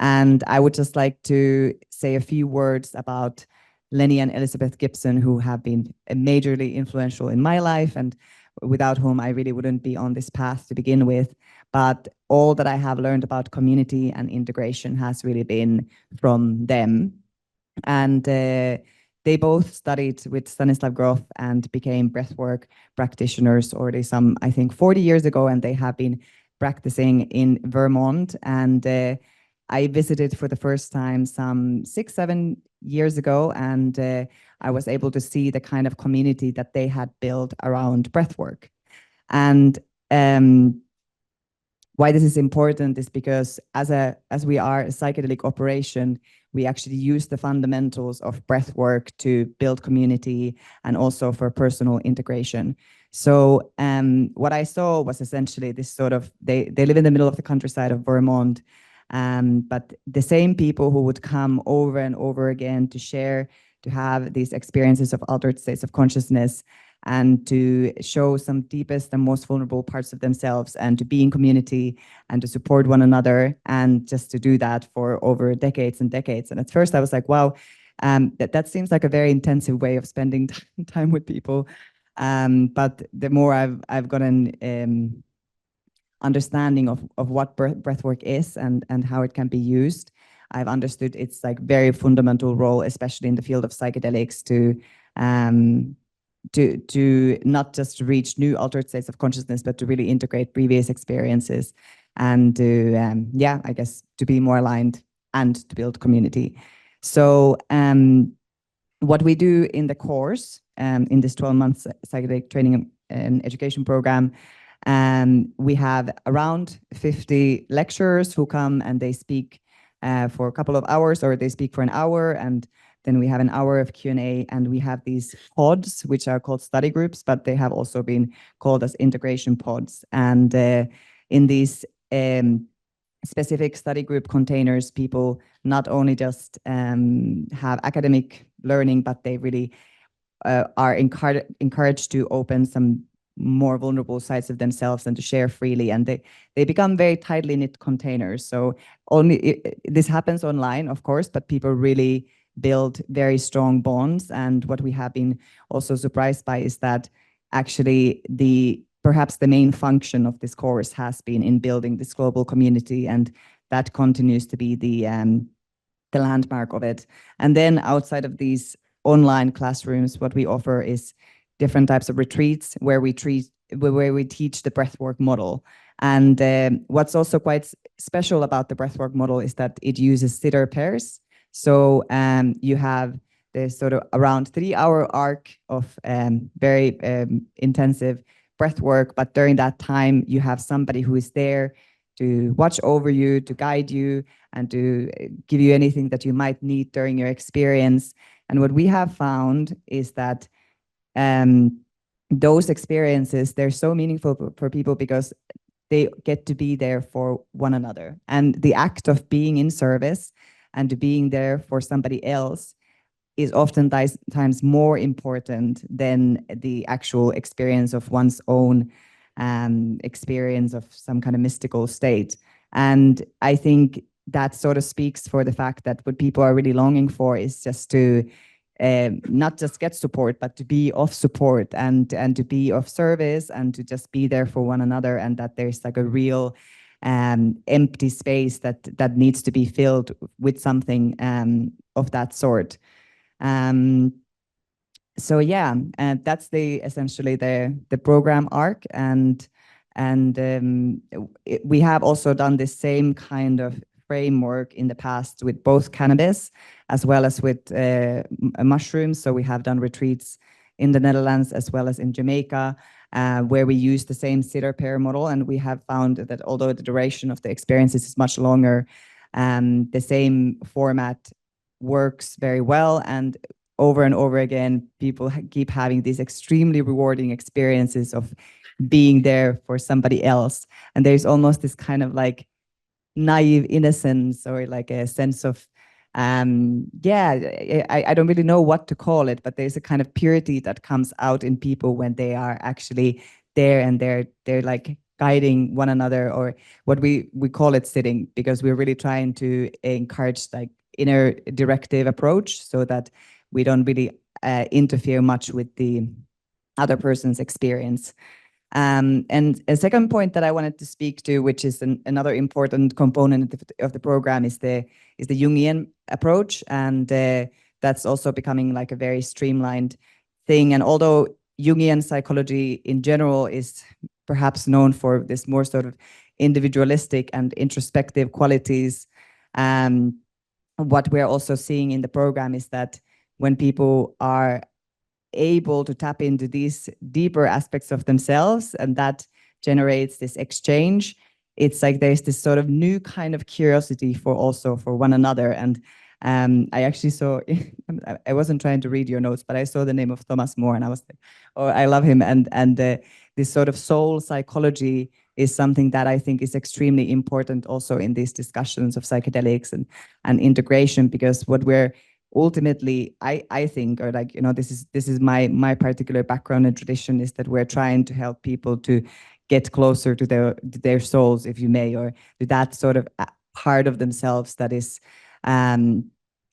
And I would just like to say a few words about Rennie and Elizabeth Gibson, who have been majorly influential in my life, and without whom I really wouldn't be on this path to begin with. But all that I have learned about community and integration has really been from them. And they both studied with Stanislav Grof and became breathwork practitioners already some, I think, 40 years ago, and they have been practicing in Vermont. And I visited for the first time some 6-7 years ago, and I was able to see the kind of community that they had built around breathwork. And why this is important is because as we are a psychedelic operation, we actually use the fundamentals of breathwork to build community and also for personal integration. So what I saw was essentially this sort of, they live in the middle of the countryside of Vermont, but the same people who would come over and over again to share, to have these experiences of altered states of consciousness, and to show some deepest and most vulnerable parts of themselves, and to be in community and to support one another, and just to do that for over decades and decades. And at first I was like, wow, that seems like a very intensive way of spending time with people. But the more I've gotten understanding of what breathwork is and how it can be used, I've understood its like very fundamental role, especially in the field of psychedelics, to to not just reach new altered states of consciousness, but to really integrate previous experiences and to, I guess, to be more aligned and to build community. So what we do in the course, in this 12-month psychedelic training and education program, we have around 50 lecturers who come and they speak for a couple of hours, or they speak for an hour, and then we have an hour of Q&A, and we have these pods, which are called study groups, but they have also been called as integration pods. And in these specific study group containers, people not only just have academic learning, but they really are encouraged to open some more vulnerable sides of themselves and to share freely, and they become very tightly knit containers. So this happens online, of course, but people really build very strong bonds. And what we have been also surprised by is that actually perhaps the main function of this course has been in building this global community, and that continues to be the landmark of it. And then outside of these online classrooms, what we offer is different types of retreats where we teach the breathwork model. And what's also quite special about the breathwork model is that it uses sitter pairs. So you have this sort of around 3-hour arc of very intensive breathwork, but during that time you have somebody who is there to watch over you, to guide you, and to give you anything that you might need during your experience. And what we have found is that those experiences, they're so meaningful for people because they get to be there for one another. And the act of being in service and to being there for somebody else is oftentimes more important than the actual experience of one's own experience of some kind of mystical state. And I think that sort of speaks for the fact that what people are really longing for is just to not just get support, but to be of support and to be of service and to just be there for one another, and that there's like a real empty space that needs to be filled with something of that sort. So yeah, and that's essentially the program arc, and we have also done the same kind of framework in the past with both cannabis as well as with mushrooms. So we have done retreats in the Netherlands as well as in Jamaica, where we use the same sitter pair model, and we have found that although the duration of the experiences is much longer, the same format works very well, and over and over again, people keep having these extremely rewarding experiences of being there for somebody else. And there's almost this kind of like naive innocence, or like a sense of, I don't really know what to call it, but there's a kind of purity that comes out in people when they are actually there, and they're like guiding one another, or what we call it sitting, because we're really trying to encourage like inner directive approach so that we don't really interfere much with the other person's experience. And a second point that I wanted to speak to, which is another important component of the program, is the Jungian approach, and that's also becoming like a very streamlined thing. And although Jungian psychology in general is perhaps known for this more sort of individualistic and introspective qualities, what we're also seeing in the program is that when people are able to tap into these deeper aspects of themselves, and that generates this exchange, it's like there's this sort of new kind of curiosity for one another. And I actually saw, I wasn't trying to read your notes, but I saw the name of Thomas More, and I was like, oh, I love him. And this sort of soul psychology is something that I think is extremely important also in these discussions of psychedelics and integration, because what we're ultimately, I think, or like, you know, this is my particular background and tradition, is that we're trying to help people to get closer to their souls, if you may, or to that sort of part of themselves that is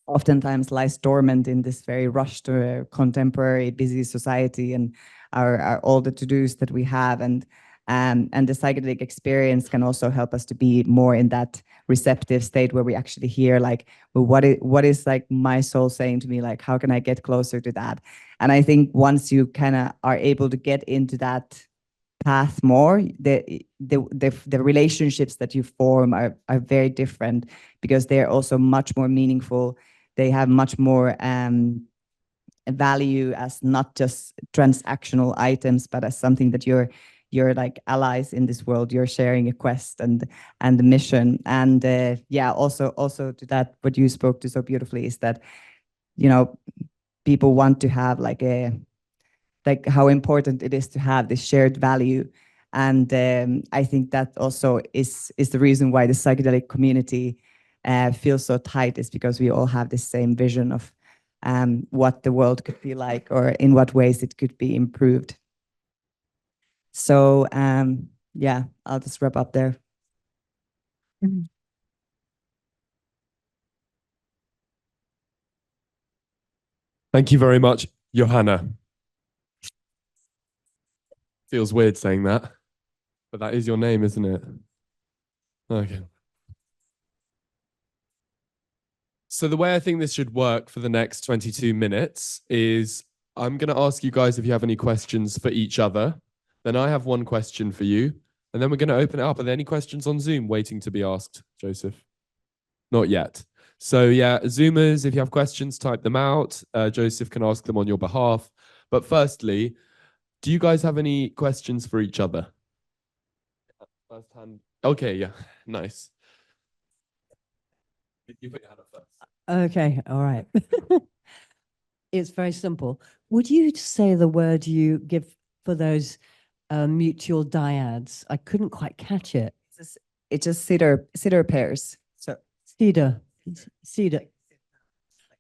oftentimes lies dormant in this very rushed contemporary busy society and our all the to-dos that we have. And And the psychedelic experience can also help us to be more in that receptive state where we actually hear like, well, what is like my soul saying to me? Like, how can I get closer to that? And I think once you kind of are able to get into that path more, the relationships that you form are very different, because they're also much more meaningful. They have much more value as not just transactional items, but as something that you're like allies in this world. You're sharing a quest and the mission. And yeah, also to that, what you spoke to so beautifully is that, you know, people want to have like how important it is to have this shared value. And I think that also is the reason why the psychedelic community feels so tight, is because we all have the same vision of what the world could be like, or in what ways it could be improved. So yeah, I'll just wrap up there. Thank you very much, Johanna. Feels weird saying that, but that is your name, isn't it? Okay. So the way I think this should work for the next 22 minutes is I'm going to ask you guys if you have any questions for each other. Then I have one question for you, and then we're going to open it up. Are there any questions on Zoom waiting to be asked, Joseph? Not yet. So yeah, Zoomers, if you have questions, type them out. Joseph can ask them on your behalf. But firstly, do you guys have any questions for each other? First hand. Okay, yeah, nice. You put your hand up first. Okay, all right. It's very simple. Would you say the word you give for those mutual dyads? I couldn't quite catch it. It's just sitter pairs. So Cedar.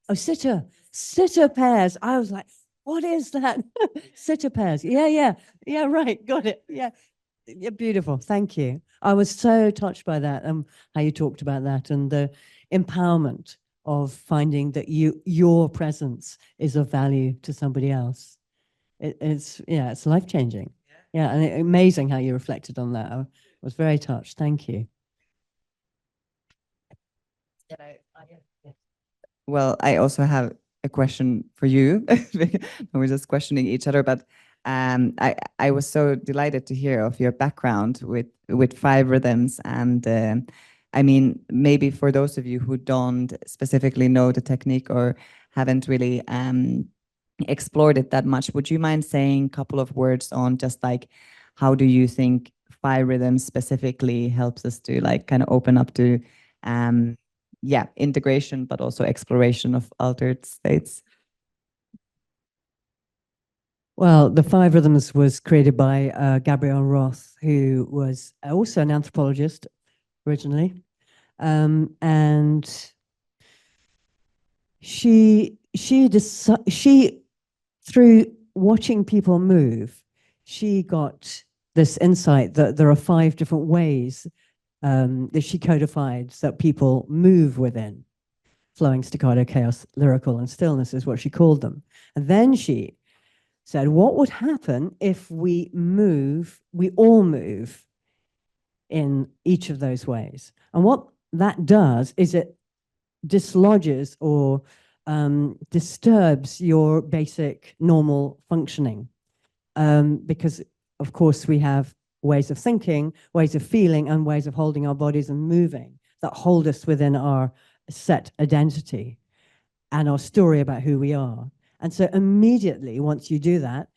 Oh, sitter pairs. I was like, what is that? Sitter pairs. Yeah, right. Got it. Yeah, beautiful. Thank you. I was so touched by that, how you talked about that, and the empowerment of finding that your presence is of value to somebody else. It's life-changing. Yeah, and amazing how you reflected on that. I was very touched. Thank you. Well, I also have a question for you. We're just questioning each other, but I was so delighted to hear of your background with 5 rhythms. And I mean, maybe for those of you who don't specifically know the technique or haven't really explored it that much, would you mind saying a couple of words on just like, how do you think 5 rhythms specifically helps us to like kind of open up to yeah, integration, but also exploration of altered states? Well, the 5 rhythms was created by Gabrielle Roth, who was also an anthropologist originally, and she through watching people move, she got this insight that there are 5 different ways that she codified that people move within. Flowing, staccato, chaos, lyrical, and stillness is what she called them. And then she said, what would happen if we all move in each of those ways? And what that does is it dislodges or disturbs your basic normal functioning. Because, of course, we have ways of thinking, ways of feeling, and ways of holding our bodies and moving that hold us within our set identity and our story about who we are. And so immediately, once you do that,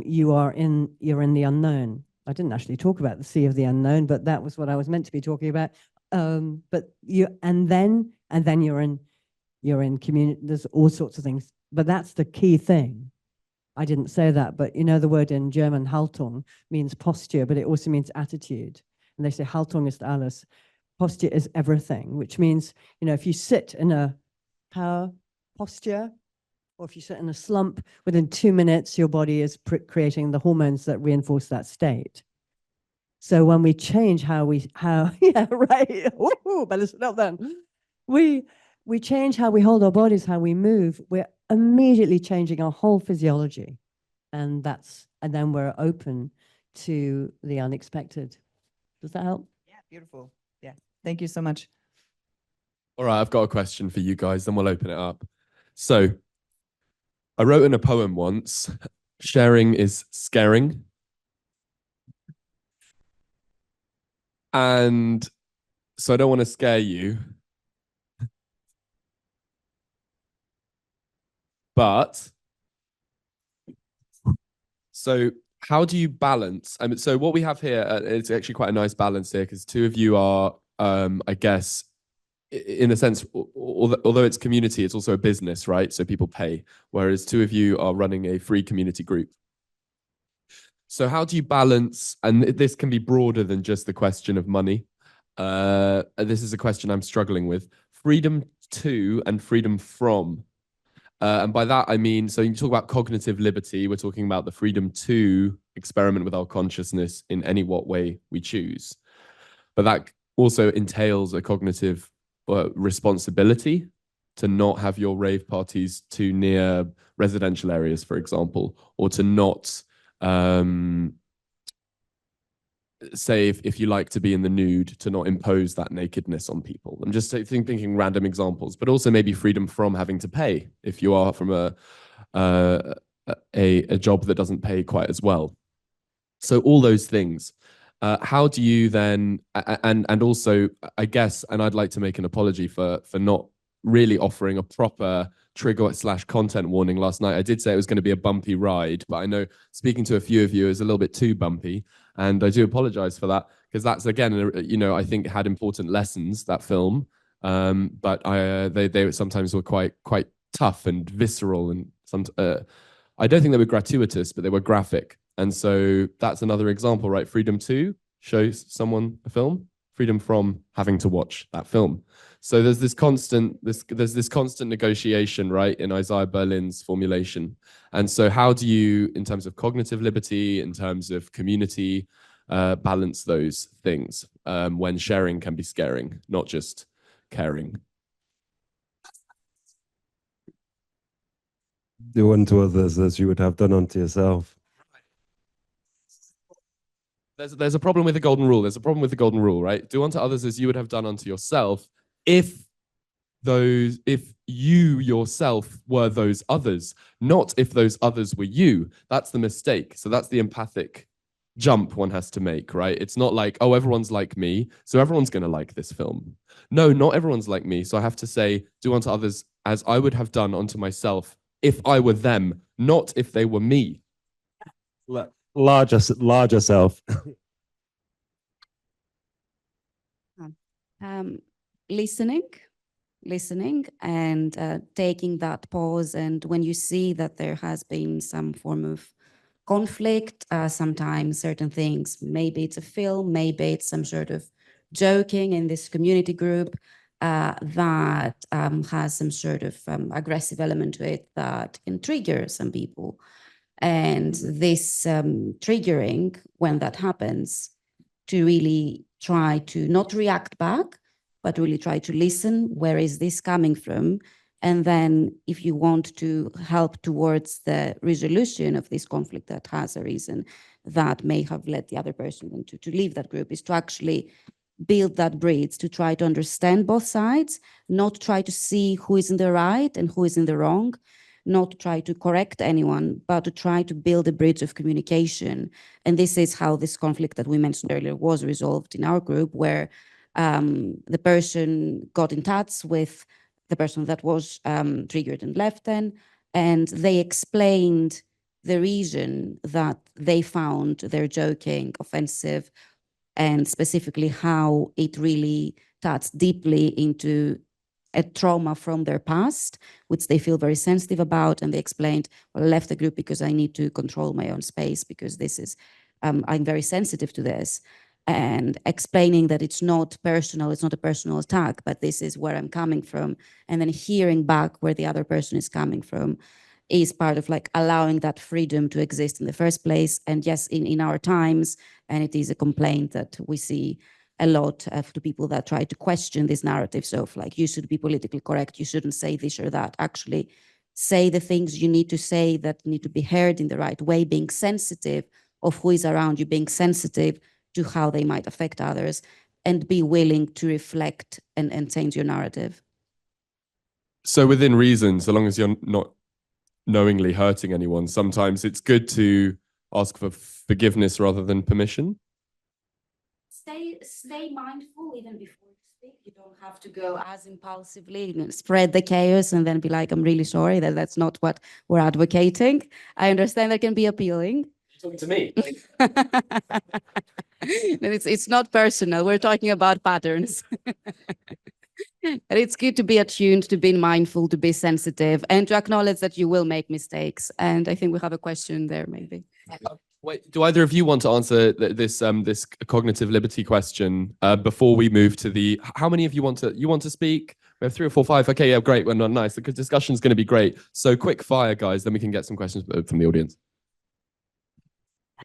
you're in the unknown. I didn't actually talk about the sea of the unknown, but that was what I was meant to be talking about. But then you're in community. There's all sorts of things, but that's the key thing. I didn't say that, but you know, the word in German, Haltung, means posture, but it also means attitude. And they say Haltung ist alles. Posture is everything, which means, you know, if you sit in a power posture, or if you sit in a slump, within 2 minutes, your body is creating the hormones that reinforce that state. So when we change yeah, right. Better sit up then. We change how we hold our bodies, how we move. We're immediately changing our whole physiology. And then we're open to the unexpected. Does that help? Yeah, beautiful. Yeah, thank you so much. All right, I've got a question for you guys, then we'll open it up. So, I wrote in a poem once, sharing is scaring. And so I don't want to scare you. But, so how do you balance? I mean, so what we have here, it's actually quite a nice balance here because two of you are, I guess, in a sense, although it's community, it's also a business, right? So people pay, whereas two of you are running a free community group. So how do you balance, and this can be broader than just the question of money. This is a question I'm struggling with. Freedom to and freedom from. And by that, I mean, so you talk about cognitive liberty, we're talking about the freedom to experiment with our consciousness in any what way we choose. But that also entails a cognitive responsibility to not have your rave parties too near residential areas, for example, or to not say if you like to be in the nude, to not impose that nakedness on people. I'm just thinking random examples, but also maybe freedom from having to pay if you are from a job that doesn't pay quite as well. So all those things. How do you then, and also, I guess, and I'd like to make an apology for not really offering a proper trigger/content warning last night. I did say it was going to be a bumpy ride, but I know speaking to a few of you is a little bit too bumpy, and I do apologize for that because that's, again, you know, I think had important lessons, that film, but they sometimes were quite tough and visceral, and I don't think they were gratuitous, but they were graphic. And so that's another example, right? Freedom to show someone a film, freedom from having to watch that film. So there's this constant negotiation, right, in Isaiah Berlin's formulation. And so how do you, in terms of cognitive liberty, in terms of community, balance those things when sharing can be scaring, not just caring? Do unto others as you would have done unto yourself. There's a problem with the golden rule. There's a problem with the golden rule, right? Do unto others as you would have done unto yourself. If you yourself were those others, not if those others were you. That's the mistake. So that's the empathic jump one has to make, right? It's not like, oh, everyone's like me, so everyone's going to like this film. No, not everyone's like me. So I have to say, do unto others as I would have done unto myself if I were them, not if they were me. Larger self. Listening and taking that pause. And when you see that there has been some form of conflict, sometimes certain things, maybe it's a film, maybe it's some sort of joking in this community group that has some sort of aggressive element to it that can trigger some people. And this triggering, when that happens, to really try to not react back, but really try to listen, where is this coming from? And then if you want to help towards the resolution of this conflict that has arisen, that may have led the other person to leave that group, is to actually build that bridge, to try to understand both sides, not try to see who is in the right and who is in the wrong, not to try to correct anyone, but to try to build a bridge of communication. And this is how this conflict that we mentioned earlier was resolved in our group, where the person got in touch with the person that was triggered and left then, and they explained the reason that they found their joking offensive, and specifically how it really touched deeply into a trauma from their past, which they feel very sensitive about. And they explained, well, I left the group because I need to control my own space, because this is, I'm very sensitive to this. And explaining that it's not personal, it's not a personal attack, but this is where I'm coming from. And then hearing back where the other person is coming from is part of like allowing that freedom to exist in the first place. And yes, in our times, and it is a complaint that we see a lot of the people that try to question these narratives of like, you should be politically correct, you shouldn't say this or that. Actually say the things you need to say that need to be heard in the right way, being sensitive of who is around you, being sensitive to how they might affect others, and be willing to reflect and change your narrative. So within reason, so long as you're not knowingly hurting anyone, sometimes it's good to ask for forgiveness rather than permission. Stay mindful even before you speak. You don't have to go as impulsively, spread the chaos and then be like, I'm really sorry. That's not what we're advocating. I understand that can be appealing. You're talking to me. It's not personal. We're talking about patterns. And it's good to be attuned, to be mindful, to be sensitive, and to acknowledge that you will make mistakes. And I think we have a question there, maybe. Wait, do either of you want to answer this cognitive liberty question before we move to the? How many of you want to speak? We have 3 or 4, 5. Okay, yeah, great. Well, not nice. The discussion is going to be great. So quick fire, guys. Then we can get some questions from the audience.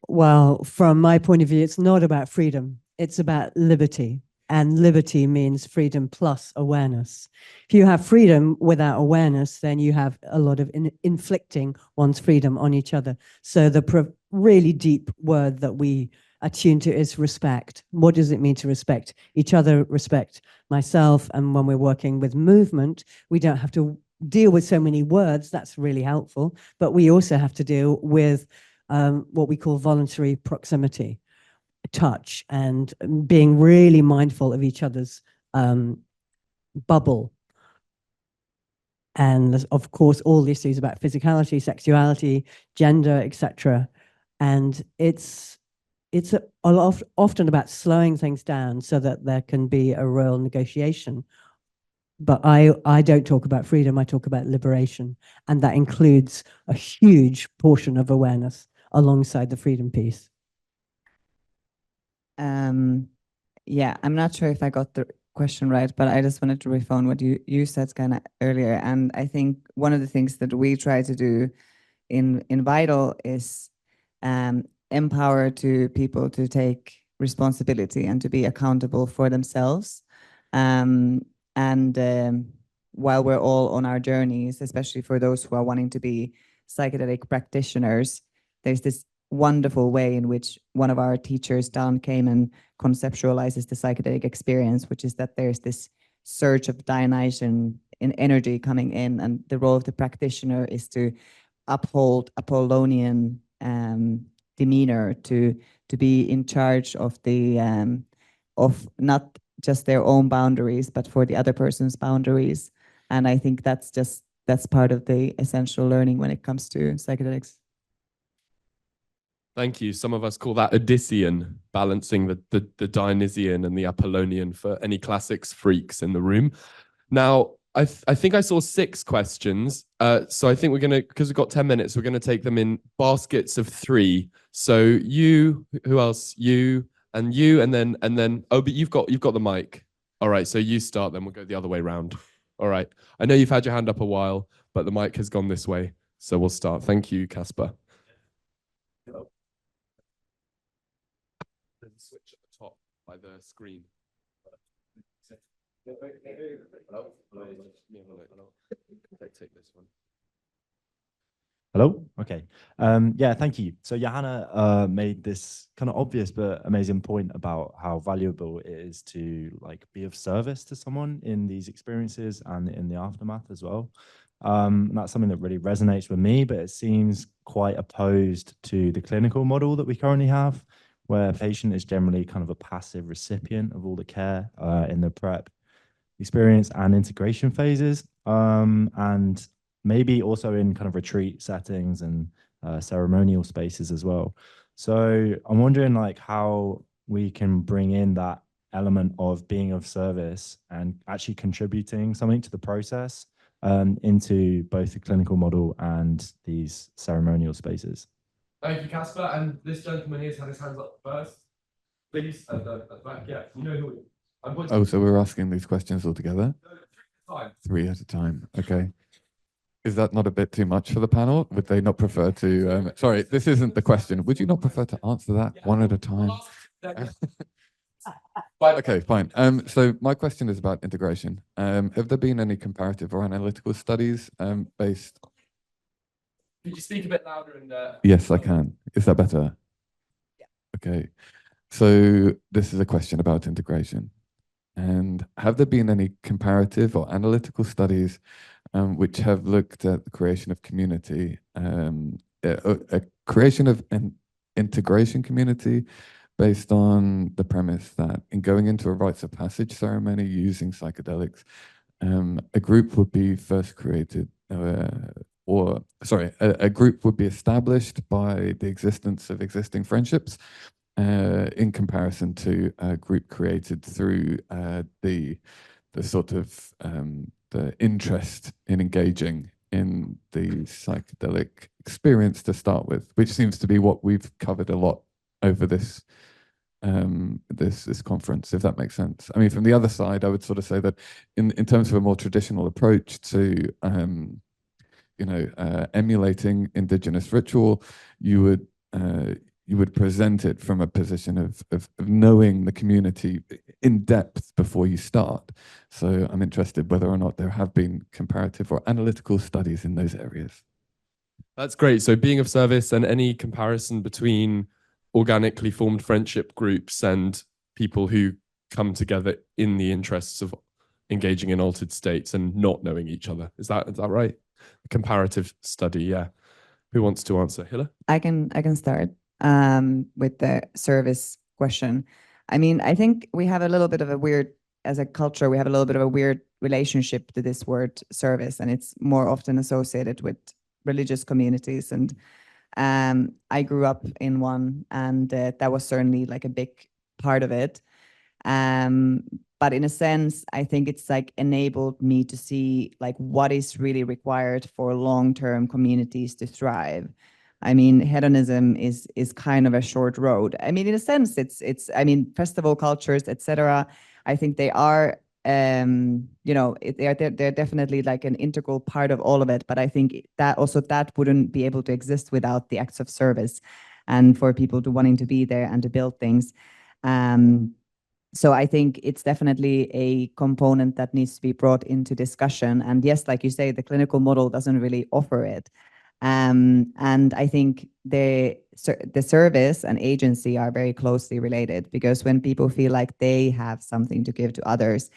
Well, from my point of view, it's not about freedom. It's about liberty. And liberty means freedom plus awareness. If you have freedom without awareness, then you have a lot of inflicting one's freedom on each other. So the really deep word that we attune to is respect. What does it mean to respect each other, respect myself? And when we're working with movement, we don't have to deal with so many words. That's really helpful. But we also have to deal with what we call voluntary proximity, touch, and being really mindful of each other's bubble. And of course, all the issues about physicality, sexuality, gender, etc. And it's often about slowing things down so that there can be a real negotiation. But I don't talk about freedom, I talk about liberation. And that includes a huge portion of awareness alongside the freedom piece. Yeah, I'm not sure if I got the question right, but I just wanted to riff on what you said kind of earlier. And I think one of the things that we try to do in Vital is empower people to take responsibility and to be accountable for themselves. While we're all on our journeys, especially for those who are wanting to be psychedelic practitioners, there's this wonderful way in which one of our teachers, Dan, came and conceptualizes the psychedelic experience, which is that there's this surge of Dionysian in energy coming in, and the role of the practitioner is to uphold Apollonian demeanor, to be in charge of the of not just their own boundaries, but for the other person's boundaries. And I think that's part of the essential learning when it comes to psychedelics. Thank you. Some of us call that Odyssean, balancing the Dionysian and the Apollonian for any classics freaks in the room. Now, I think I saw 6 questions. So I think we're going to, because we've got 10 minutes, we're going to take them in baskets of 3. So you, who else? You, and then, oh, but you've got the mic. All right, so you start, then we'll go the other way round. All right. I know you've had your hand up a while, but the mic has gone this way. So we'll start. Thank you, Casper. There's a switch at the top by the screen. Take this one. Hello. Okay. Yeah, thank you. So Johanna made this kind of obvious but amazing point about how valuable it is to be of service to someone in these experiences and in the aftermath as well. That's something that really resonates with me, but it seems quite opposed to the clinical model that we currently have, where a patient is generally kind of a passive recipient of all the care in the prep experience and integration phases, and maybe also in kind of retreat settings and ceremonial spaces as well. So I'm wondering how we can bring in that element of being of service and actually contributing something to the process into both the clinical model and these ceremonial spaces. Thank you, Casper. And this gentleman here has had his hands up first. Please, at the back. Yeah, you know who. Oh, so we're asking these questions all together? Fine. 3 at a time. Okay. Is that not a bit too much for the panel? Would they not prefer to? Sorry, this isn't the question. Would you not prefer to answer that one at a time? Okay, fine. So my question is about integration. Have there been any comparative or analytical studies based? Could you speak a bit louder? And yes, I can. Is that better? Okay, so this is a question about integration. And have there been any comparative or analytical studies which have looked at the creation of community, a creation of an integration community based on the premise that in going into a rites of passage ceremony using psychedelics, a group would be first created, a group would be established by the existence of existing friendships in comparison to a group created through the sort of the interest in engaging in the psychedelic experience to start with, which seems to be what we've covered a lot over this this conference, if that makes sense. I mean, from the other side, I would sort of say that in terms of a more traditional approach to emulating indigenous ritual, you would present it from a position of knowing the community in depth before you start. So I'm interested whether or not there have been comparative or analytical studies in those areas. That's great. So being of service, and any comparison between organically formed friendship groups and people who come together in the interests of engaging in altered states and not knowing each other. Is that right? A comparative study, yeah. Who wants to answer? Hilla? I can start with the service question. I mean, I think we have a little bit of a weird, as a culture, we have a little bit of a weird relationship to this word service, and it's more often associated with religious communities. And I grew up in one, and that was certainly like a big part of it. But in a sense, I think it's like enabled me to see like what is really required for long-term communities to thrive. I mean, hedonism is kind of a short road. I mean, in a sense, it's I mean, festival cultures, etc. I think they are they're definitely like an integral part of all of it. But I think that also that wouldn't be able to exist without the acts of service, and for people to wanting to be there and to build things. So I think it's definitely a component that needs to be brought into discussion. And yes, like you say, the clinical model doesn't really offer it. And I think the service and agency are very closely related, because when people feel like they have something to give to others,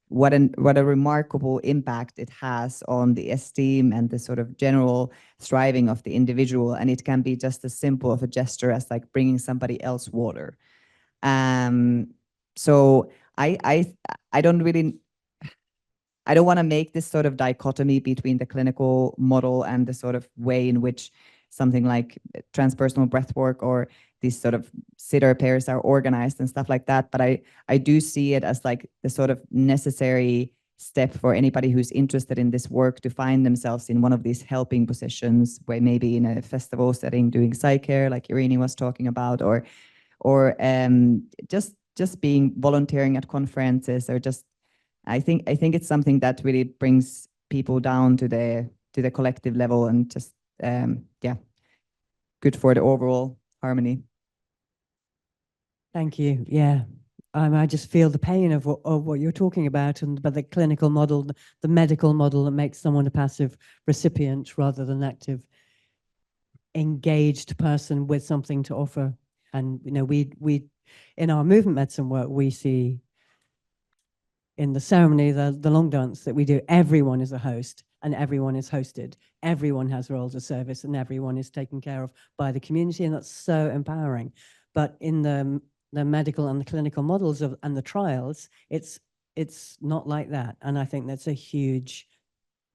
what a remarkable impact it has on the esteem and the sort of general thriving of the individual. And it can be just as simple of a gesture as like bringing somebody else water. So I don't want to make this sort of dichotomy between the clinical model and the sort of way in which something like transpersonal breathwork or these sort of sitter pairs are organized and stuff like that. But I do see it as like the sort of necessary step for anybody who's interested in this work to find themselves in one of these helping positions, where maybe in a festival setting doing psych care, like Eirini was talking about, or just being volunteering at conferences, or just I think it's something that really brings people down to the collective level, and just good for the overall harmony. Thank you. Yeah. I just feel the pain of what you're talking about, but the clinical model, the medical model that makes someone a passive recipient rather than active, engaged person with something to offer. And we in our movement medicine work, we see in the ceremony, the long dance that we do, everyone is a host and everyone is hosted. Everyone has roles of service and everyone is taken care of by the community, and that's so empowering. But in the medical and the clinical models and the trials, it's not like that. And I think there's a huge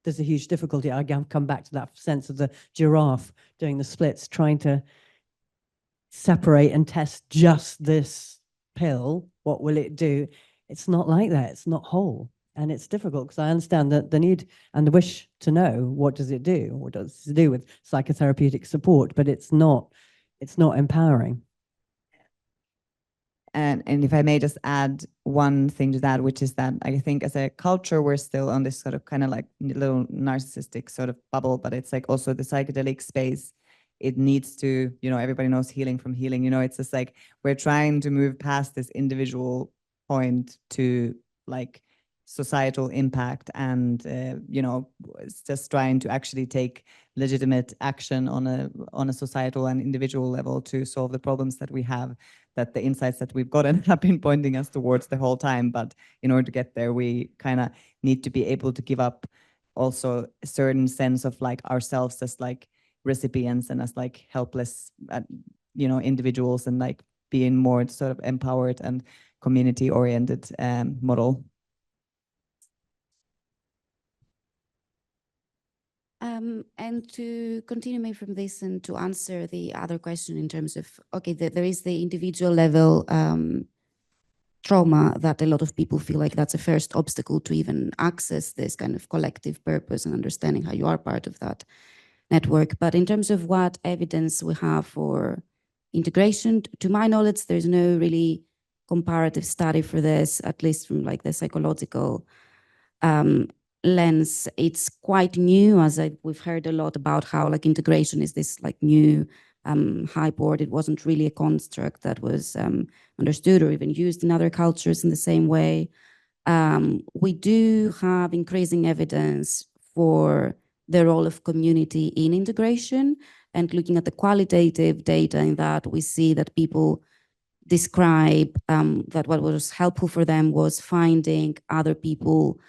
difficulty. I come back to that sense of the giraffe doing the splits, trying to separate and test just this pill. What will it do? It's not like that. It's not whole. And it's difficult, because I understand that the need and the wish to know, what does it do? What does it do with psychotherapeutic support? But it's not empowering. And if I may just add one thing to that, which is that I think as a culture, we're still on this sort of kind of like little narcissistic sort of bubble, but it's like also the psychedelic space. It needs to, everybody knows healing from healing, it's just like we're trying to move past this individual point to like societal impact, and it's just trying to actually take legitimate action on a societal and individual level to solve the problems that we have, that the insights that we've gotten have been pointing us towards the whole time. But in order to get there, we kind of need to be able to give up also a certain sense of like ourselves as like recipients and as like helpless individuals, and like being more sort of empowered and community oriented model. And to continue maybe from this and to answer the other question in terms of, okay, there is the individual level trauma that a lot of people feel like that's a first obstacle to even access this kind of collective purpose and understanding how you are part of that network. But in terms of what evidence we have for integration, to my knowledge, there's no really comparative study for this, at least from like the psychological lens. It's quite new, as we've heard a lot about how like integration is this like new hype word. It wasn't really a construct that was understood or even used in other cultures in the same way. We do have increasing evidence for the role of community in integration, and looking at the qualitative data in that, we see that people describe that what was helpful for them was finding other people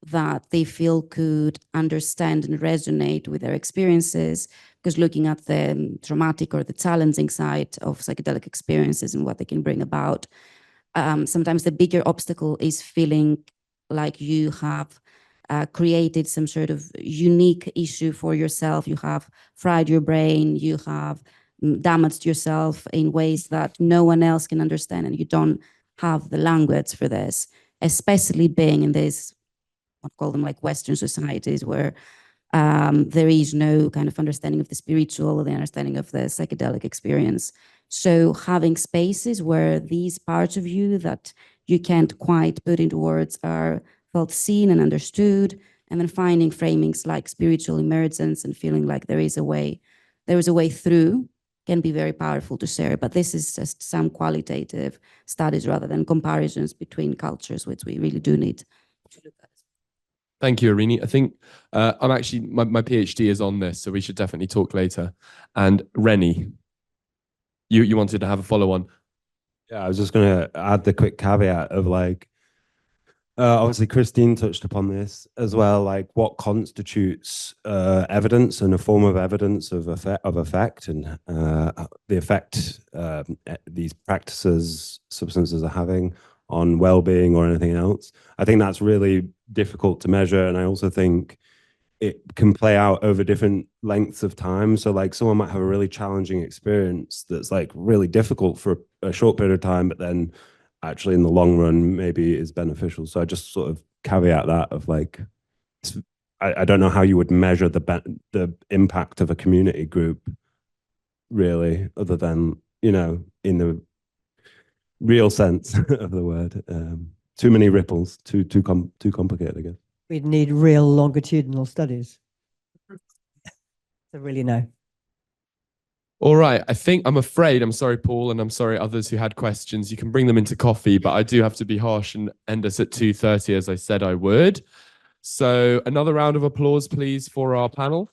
that they feel could understand and resonate with their experiences, because looking at the traumatic or the challenging side of psychedelic experiences and what they can bring about, sometimes the bigger obstacle is feeling like you have created some sort of unique issue for yourself. You have fried your brain, you have damaged yourself in ways that no one else can understand, and you don't have the language for this, especially being in this, I'd call them like Western societies, where there is no kind of understanding of the spiritual or the understanding of the psychedelic experience. So having spaces where these parts of you that you can't quite put into words are felt seen and understood, and then finding framings like spiritual emergence and feeling like there is a way through, can be very powerful to share. But this is just some qualitative studies rather than comparisons between cultures, which we really do need to look at. Thank you, Eirini. I think I'm actually, my PhD is on this, so we should definitely talk later. And Rennie, you wanted to have a follow on. Yeah, I was just going to add the quick caveat of like, obviously Christine touched upon this as well, like what constitutes evidence and a form of evidence of effect, and the effect these practices, substances are having on well-being or anything else. I think that's really difficult to measure, and I also think it can play out over different lengths of time. So like someone might have a really challenging experience that's like really difficult for a short period of time, but then actually in the long run maybe is beneficial. So I just sort of caveat that of like, I don't know how you would measure the impact of a community group really, other than, you know, in the real sense of the word. Too many ripples, too complicated, I guess. We'd need real longitudinal studies to really know. All right, I'm afraid, I'm sorry, Paul, and I'm sorry others who had questions. You can bring them into coffee, but I do have to be harsh and end us at 2:30, as I said I would. So another round of applause, please, for our panel.